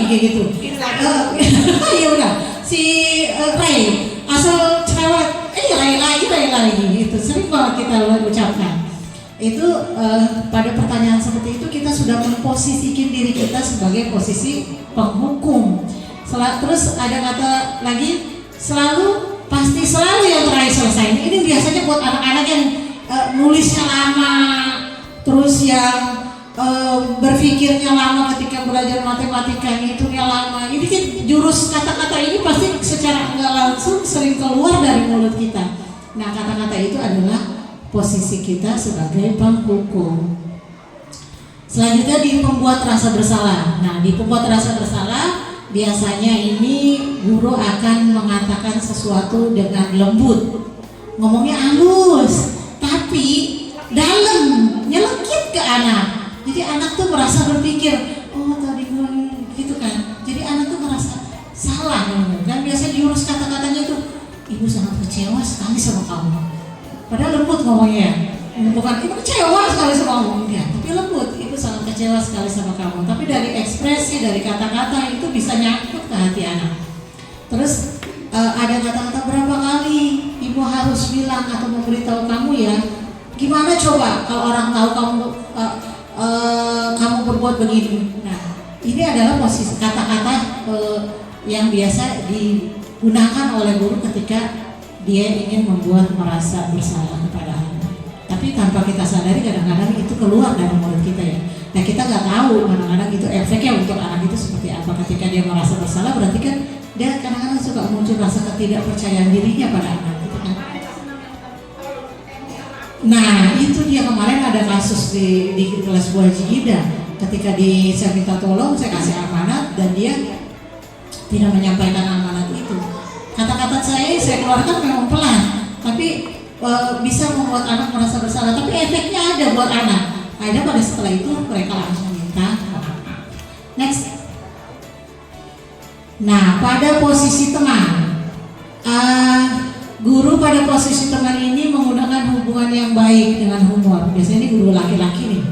kayak gitu. Iya udah, si Ray asal cerewet, Ray lagi gitu. Sering banget kita ucapkan. Itu pada pertanyaan seperti itu kita sudah memposisikan diri kita sebagai posisi penghukum. Terus ada kata lagi, selalu, pasti selalu yang terakhir selesai. Ini biasanya buat anak-anak yang nulisnya lama, terus yang berpikirnya lama ketika belajar matematika, hitungnya lama. Ini kan jurus kata-kata ini pasti secara nggak langsung sering keluar dari mulut kita. Nah, kata-kata itu adalah posisi kita sebagai penghukum. Selanjutnya di pembuat rasa bersalah. Nah, di pembuat rasa bersalah biasanya ini guru akan mengatakan sesuatu dengan lembut, ngomongnya halus, tapi dalam, nyelekit ke anak. Jadi anak tuh merasa berpikir, oh tadi gue gitu kan. Jadi anak tuh merasa salah kan. Biasanya jurus kata-katanya tuh, ibu sangat kecewa sekali sama kamu. Padahal lembut ngomongnya, bukan ibu kecewa sekali sama kamu, ya, tapi lembut, ibu sangat kecewa sekali sama kamu. Tapi dari ekspresi, dari kata-kata itu bisa nyangkut ke hati anak. Terus ada kata-kata, berapa kali ibu harus bilang atau memberitahu kamu ya? Gimana coba kalau orang tahu kamu berbuat begini? Nah, ini adalah posisi kata-kata yang biasa digunakan oleh guru ketika dia ingin membuat merasa bersalah kepada anak. Tapi tanpa kita sadari kadang-kadang itu keluar dari mulut kita ya. Nah, kita nggak tahu kadang-kadang itu efeknya untuk anak itu seperti apa. Ketika dia merasa bersalah, berarti kan dia kadang-kadang suka muncul rasa ketidakpercayaan dirinya pada anak gitu kan. Nah, itu dia kemarin ada kasus di kelas buah Jigida. Ketika saya minta tolong, saya kasih amanat dan dia tidak menyampaikan amanat itu. Kata-kata saya keluarkan memang pelan, tapi tapi bisa membuat anak merasa bersalah, tapi efeknya ada buat anak. Akhirnya pada setelah itu mereka langsung minta maaf. Next. Nah, pada posisi teman, guru pada posisi teman ini menggunakan hubungan yang baik dengan humor. Biasanya ini guru laki-laki nih,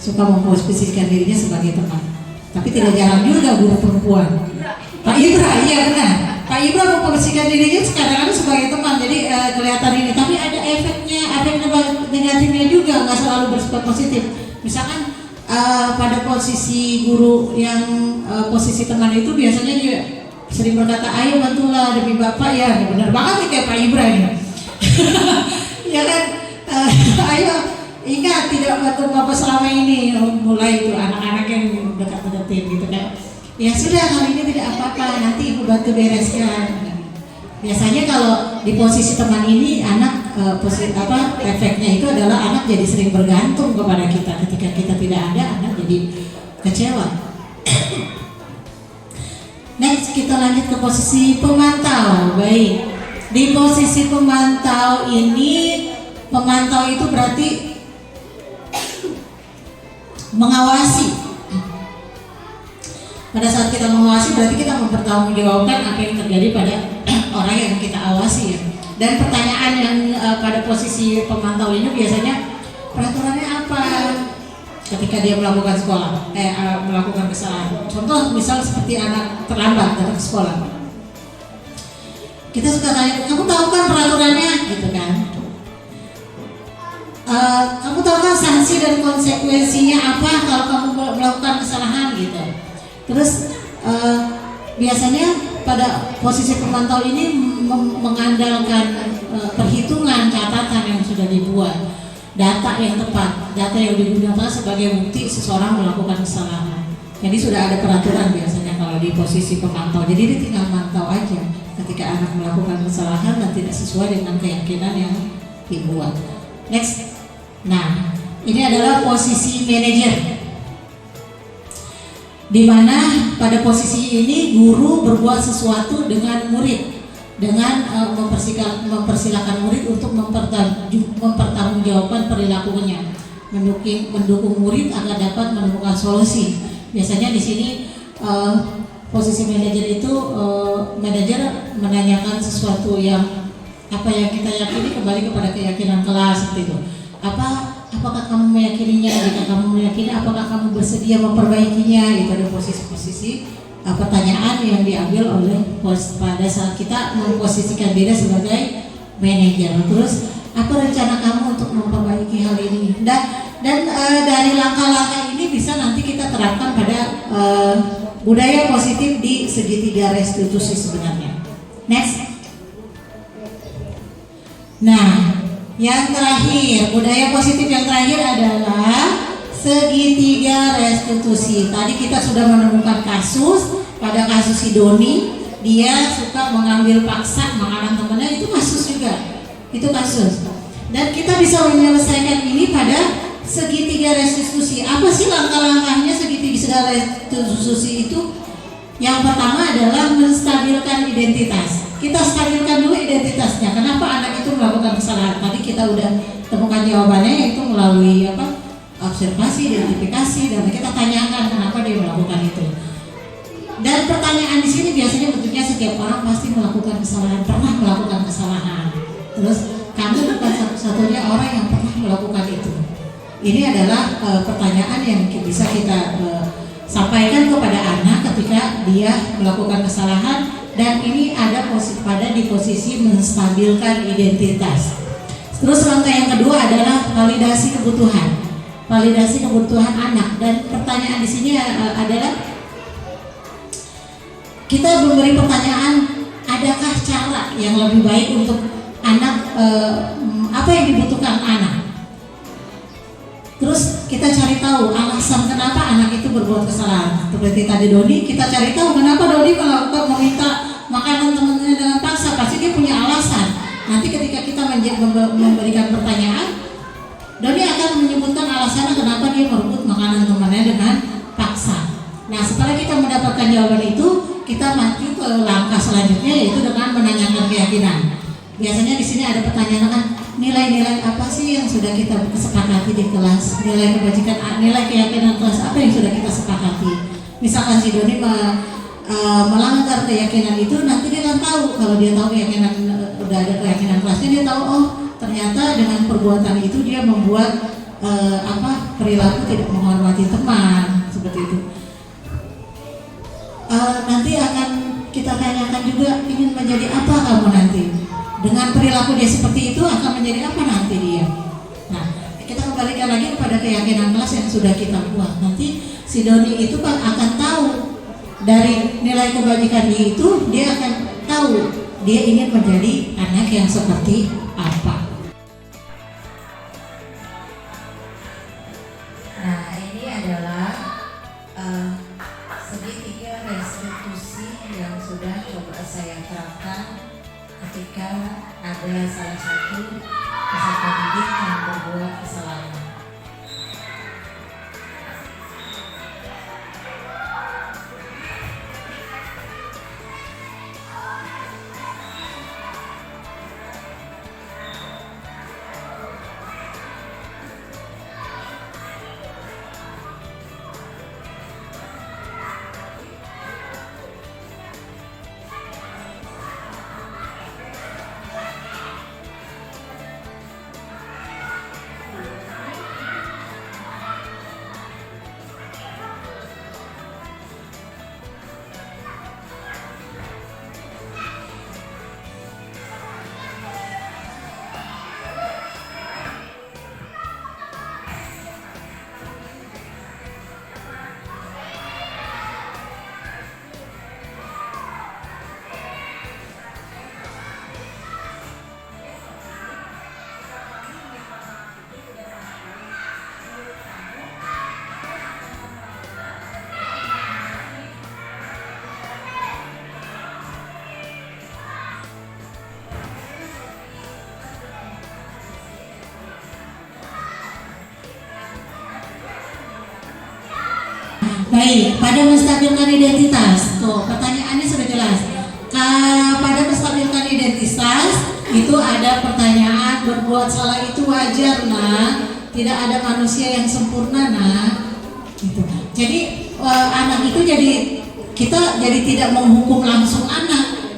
suka memposisikan dirinya sebagai teman. Tapi tidak jarang juga guru perempuan. Pak Ibra, iya benar. Pak Ibra memposisikan dirinya kadang-kadang sebagai teman, jadi kelihatan ini. Tapi ada efeknya, efek negatifnya juga, nggak selalu bersifat positif. Misalkan pada posisi guru yang posisi teman itu biasanya dia sering berkata, ayo bantulah demi bapak ya, benar banget nih kayak Pak Ibra nih. Ya kan, ayo ingat tidak bantu bapak selama ini. Mulai itu anak-anak yang dekat-dekatin gitu kan. Ya sudah, kali ini tidak apa-apa, nanti ibu bantu bereskan. Biasanya kalau di posisi teman ini anak efeknya itu adalah anak jadi sering bergantung kepada kita. Ketika kita tidak ada, anak jadi kecewa. Next, kita lanjut ke posisi pemantau. Baik, di posisi pemantau ini, pemantau itu berarti mengawasi. Pada saat kita mengawasi berarti kita mempertanggungjawabkan apa yang terjadi pada orang yang kita awasi ya. Dan pertanyaan yang pada posisi pemantau ini biasanya peraturannya apa ketika dia melakukan melakukan kesalahan. Contoh misal seperti anak terlambat datang ke sekolah. Kita suka tanya, kamu tahu kan peraturannya gitu kan? Kamu tahu kan sanksi dan konsekuensinya apa kalau kamu melakukan kesalahan gitu. Terus biasanya pada posisi pemantau ini mengandalkan perhitungan catatan yang sudah dibuat, data yang tepat, data yang digunakan sebagai bukti seseorang melakukan kesalahan. Jadi sudah ada peraturan biasanya kalau di posisi pemantau. Jadi dia tinggal mantau aja ketika anak melakukan kesalahan dan tidak sesuai dengan keyakinan yang dibuat. Next. Nah, ini adalah posisi manajer. Di mana pada posisi ini guru berbuat sesuatu dengan murid dengan mempersilakan murid untuk mempertanggungjawabkan perilakunya, mendukung murid agar dapat menemukan solusi. Biasanya di sini posisi manajer itu manajer menanyakan sesuatu yang apa yang kita yakini kembali kepada keyakinan kelas seperti itu. Apakah kamu meyakininya? Jika kamu meyakini, apakah kamu bersedia memperbaikinya? Itu ada posisi-posisi pertanyaan yang diambil oleh pada saat kita memposisikan diri sebagai manajer. Terus apa rencana kamu untuk memperbaiki hal ini? Dan dari langkah-langkah ini bisa nanti kita terapkan pada budaya positif di segitiga restitusi sebenarnya. Next. Nah, yang terakhir, budaya positif yang terakhir adalah segitiga restitusi. Tadi kita sudah menemukan kasus, pada kasus si Doni, dia suka mengambil paksa makanan temannya, itu kasus juga. Itu kasus. Dan kita bisa menyelesaikan ini pada segitiga restitusi. Apa sih langkah-langkahnya segitiga restitusi itu? Yang pertama adalah menstabilkan identitas. Kita stabilkan dulu identitasnya. Kenapa anak itu melakukan kesalahan? Tadi kita udah temukan jawabannya, yaitu melalui observasi, identifikasi, dan kita tanyakan kenapa dia melakukan itu. Dan pertanyaan di sini biasanya bentuknya setiap orang pasti melakukan kesalahan, pernah melakukan kesalahan. Terus kamu bukan satu-satunya orang yang pernah melakukan itu. Ini adalah pertanyaan yang bisa kita sampaikan kepada anak ketika dia melakukan kesalahan. Dan ini ada di posisi menstabilkan identitas. Terus langkah yang kedua adalah validasi kebutuhan. Validasi kebutuhan anak. Dan pertanyaan di sini adalah kita memberi pertanyaan, adakah cara yang lebih baik untuk anak, apa yang dibutuhkan anak. Terus kita cari tahu alasan kenapa anak itu berbuat kesalahan. Seperti tadi Doni, kita cari tahu kenapa Doni meminta makanan temannya dengan paksa. Pasti dia punya alasan. Nanti ketika kita memberikan pertanyaan, Doni akan menyebutkan alasannya kenapa dia merebut makanan temannya dengan paksa. Nah, setelah kita mendapatkan jawaban itu, kita maju ke langkah selanjutnya, yaitu dengan menanyakan keyakinan. Biasanya di sini ada pertanyaan kan, nilai-nilai apa sih yang sudah kita sepakati di kelas? Nilai kebajikan, nilai keyakinan kelas apa yang sudah kita sepakati? Misalkan si Doni melanggar keyakinan itu, nanti dia kan tahu, kalau dia tahu keyakinan, udah ada keyakinan kelasnya, dia tahu oh ternyata dengan perbuatan itu dia membuat perilaku tidak menghormati teman, seperti itu. Nanti akan kita tanyakan juga, ingin menjadi apa kamu nanti? Dengan perilaku dia seperti itu akan menjadi apa nanti dia? Nah, kita kembalikan lagi kepada keyakinan kelas yang sudah kita buat. Nanti si Doni itu akan tahu dari nilai kebajikan dia itu, dia akan tahu dia ingin menjadi anak yang seperti apa. Nah, ini adalah segitiga restitusi yang sudah coba saya terapkan ketika ada salah satu peserta didik yang berbuat kesalahan. Baik, pada menstabilkan identitas, tuh pertanyaannya sudah jelas. Pada menstabilkan identitas itu ada pertanyaan, berbuat salah itu wajar nah, tidak ada manusia yang sempurna nah, gitu. Jadi anak itu kita jadi tidak menghukum langsung anak.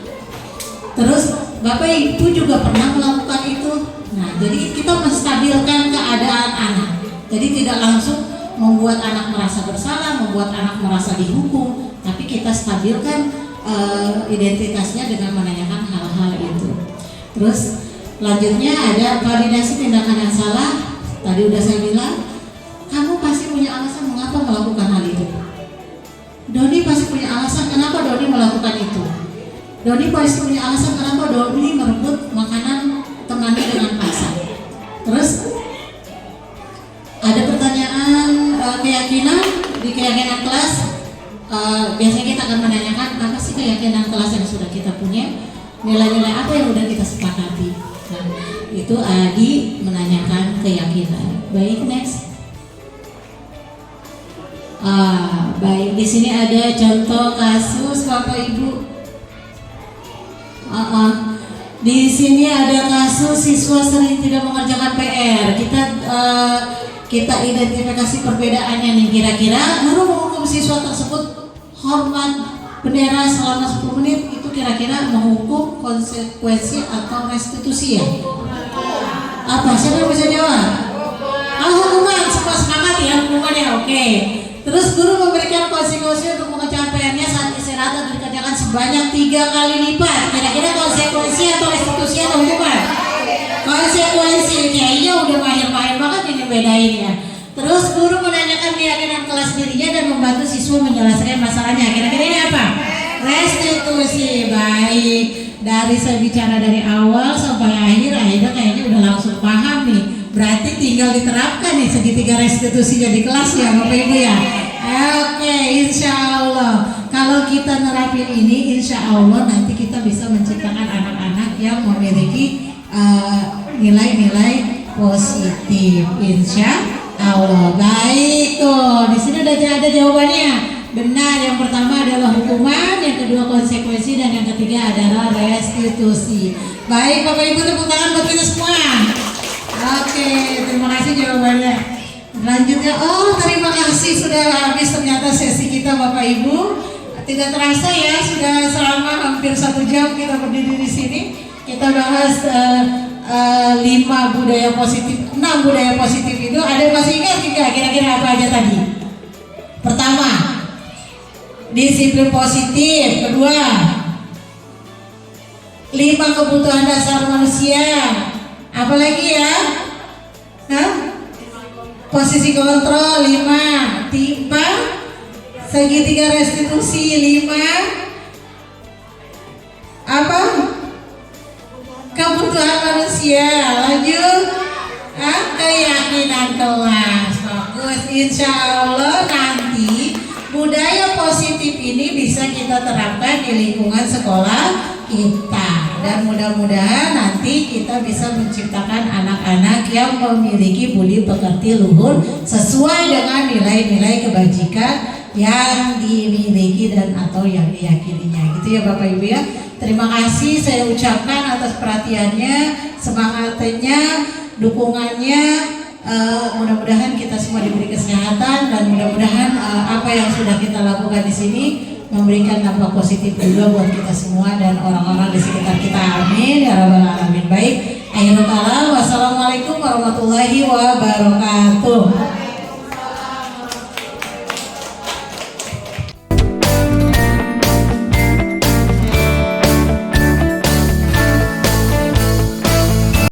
Terus Bapak Ibu juga pernah melakukan itu. Nah, jadi kita menstabilkan keadaan anak. Jadi tidak langsung membuat anak merasa bersalah, membuat anak merasa dihukum, tapi kita stabilkan identitasnya dengan menanyakan hal-hal itu. Terus lanjutnya ada validasi tindakan yang salah. Tadi udah saya bilang, kamu pasti punya alasan mengapa melakukan hal itu. Doni pasti punya alasan kenapa Doni melakukan itu. Doni pasti punya alasan kenapa Doni merebut makanan temannya dengan paksa. Terus ada pertanyaan keyakinan di keyakinan kelas. Biasanya kita akan menanyakan apa sih keyakinan kelas yang sudah kita punya, nilai-nilai apa yang sudah kita sepakati. Nah, itu Adi menanyakan keyakinan. Baik, next. Baik, di sini ada contoh kasus Bapak Ibu. Di sini ada kasus siswa sering tidak mengerjakan PR. Kita identifikasi perbedaannya nih, kira-kira guru menghukum siswa tersebut hormat bendera selama 10 menit itu kira-kira menghukum konsekuensi atau restitusi ya? Apa? Siapa yang bisa jawab? Hukuman, semua semangat ya hukumannya, oke. Terus guru memberikan konsekuensi untuk mengerjakan PR-nya saat istirahat dan dikerjakan sebanyak 3 kali lipat. Kira-kira konsekuensi atau restitusi atau hukuman? Konsekuensi, kayaknya udah mahir-mahir banget ini bedain ya. Terus guru menanyakan keyakinan kelas dirinya dan membantu siswa menyelesaikan masalahnya. Kira-kira ini apa? Restitusi. Baik, dari saya bicara dari awal sampai akhir, akhirnya kayaknya udah langsung paham nih. Berarti tinggal diterapkan nih segitiga restitusinya di kelas ya Bapak Ibu ya. Oke, insya Allah kalau kita nerapin ini, insya Allah nanti kita bisa menciptakan anak-anak yang memiliki nilai-nilai positif, insya Allah. Baik tuh, di sini ada jawabannya. Benar, yang pertama adalah hukuman, yang kedua konsekuensi, dan yang ketiga adalah restitusi. Baik Bapak Ibu, tepuk tangan buat kita semua. Oke, terima kasih jawabannya. Lanjutnya, terima kasih sudah habis ternyata sesi kita Bapak Ibu. Tidak terasa ya, sudah selama hampir 1 jam kita berdiri di sini. Kita bahas 6 budaya positif itu. Ada yang masih ingat tidak kira-kira apa aja tadi? Pertama, disiplin positif. Kedua, 5 kebutuhan dasar manusia. Apalagi ya? Posisi kontrol 5, timpa, segitiga restitusi 5, apa? Kebutuhan manusia. Lanjut, keyakinan kelas. Bagus, insya Allah nanti budaya positif ini bisa kita terapkan di lingkungan sekolah kita, dan mudah-mudahan nanti kita bisa menciptakan anak-anak yang memiliki budi pekerti luhur sesuai dengan nilai-nilai kebajikan yang dimiliki dan atau yang diyakininya, gitu ya Bapak Ibu ya. Terima kasih saya ucapkan atas perhatiannya, semangatnya, dukungannya. Mudah-mudahan kita semua diberi kesehatan, dan mudah-mudahan apa yang sudah kita lakukan di sini memberikan dampak positif juga buat kita semua dan orang-orang di sekitar kita. Amin ya rabbal alamin. Baik, akhirul kalam, wassalamualaikum warahmatullahi wabarakatuh.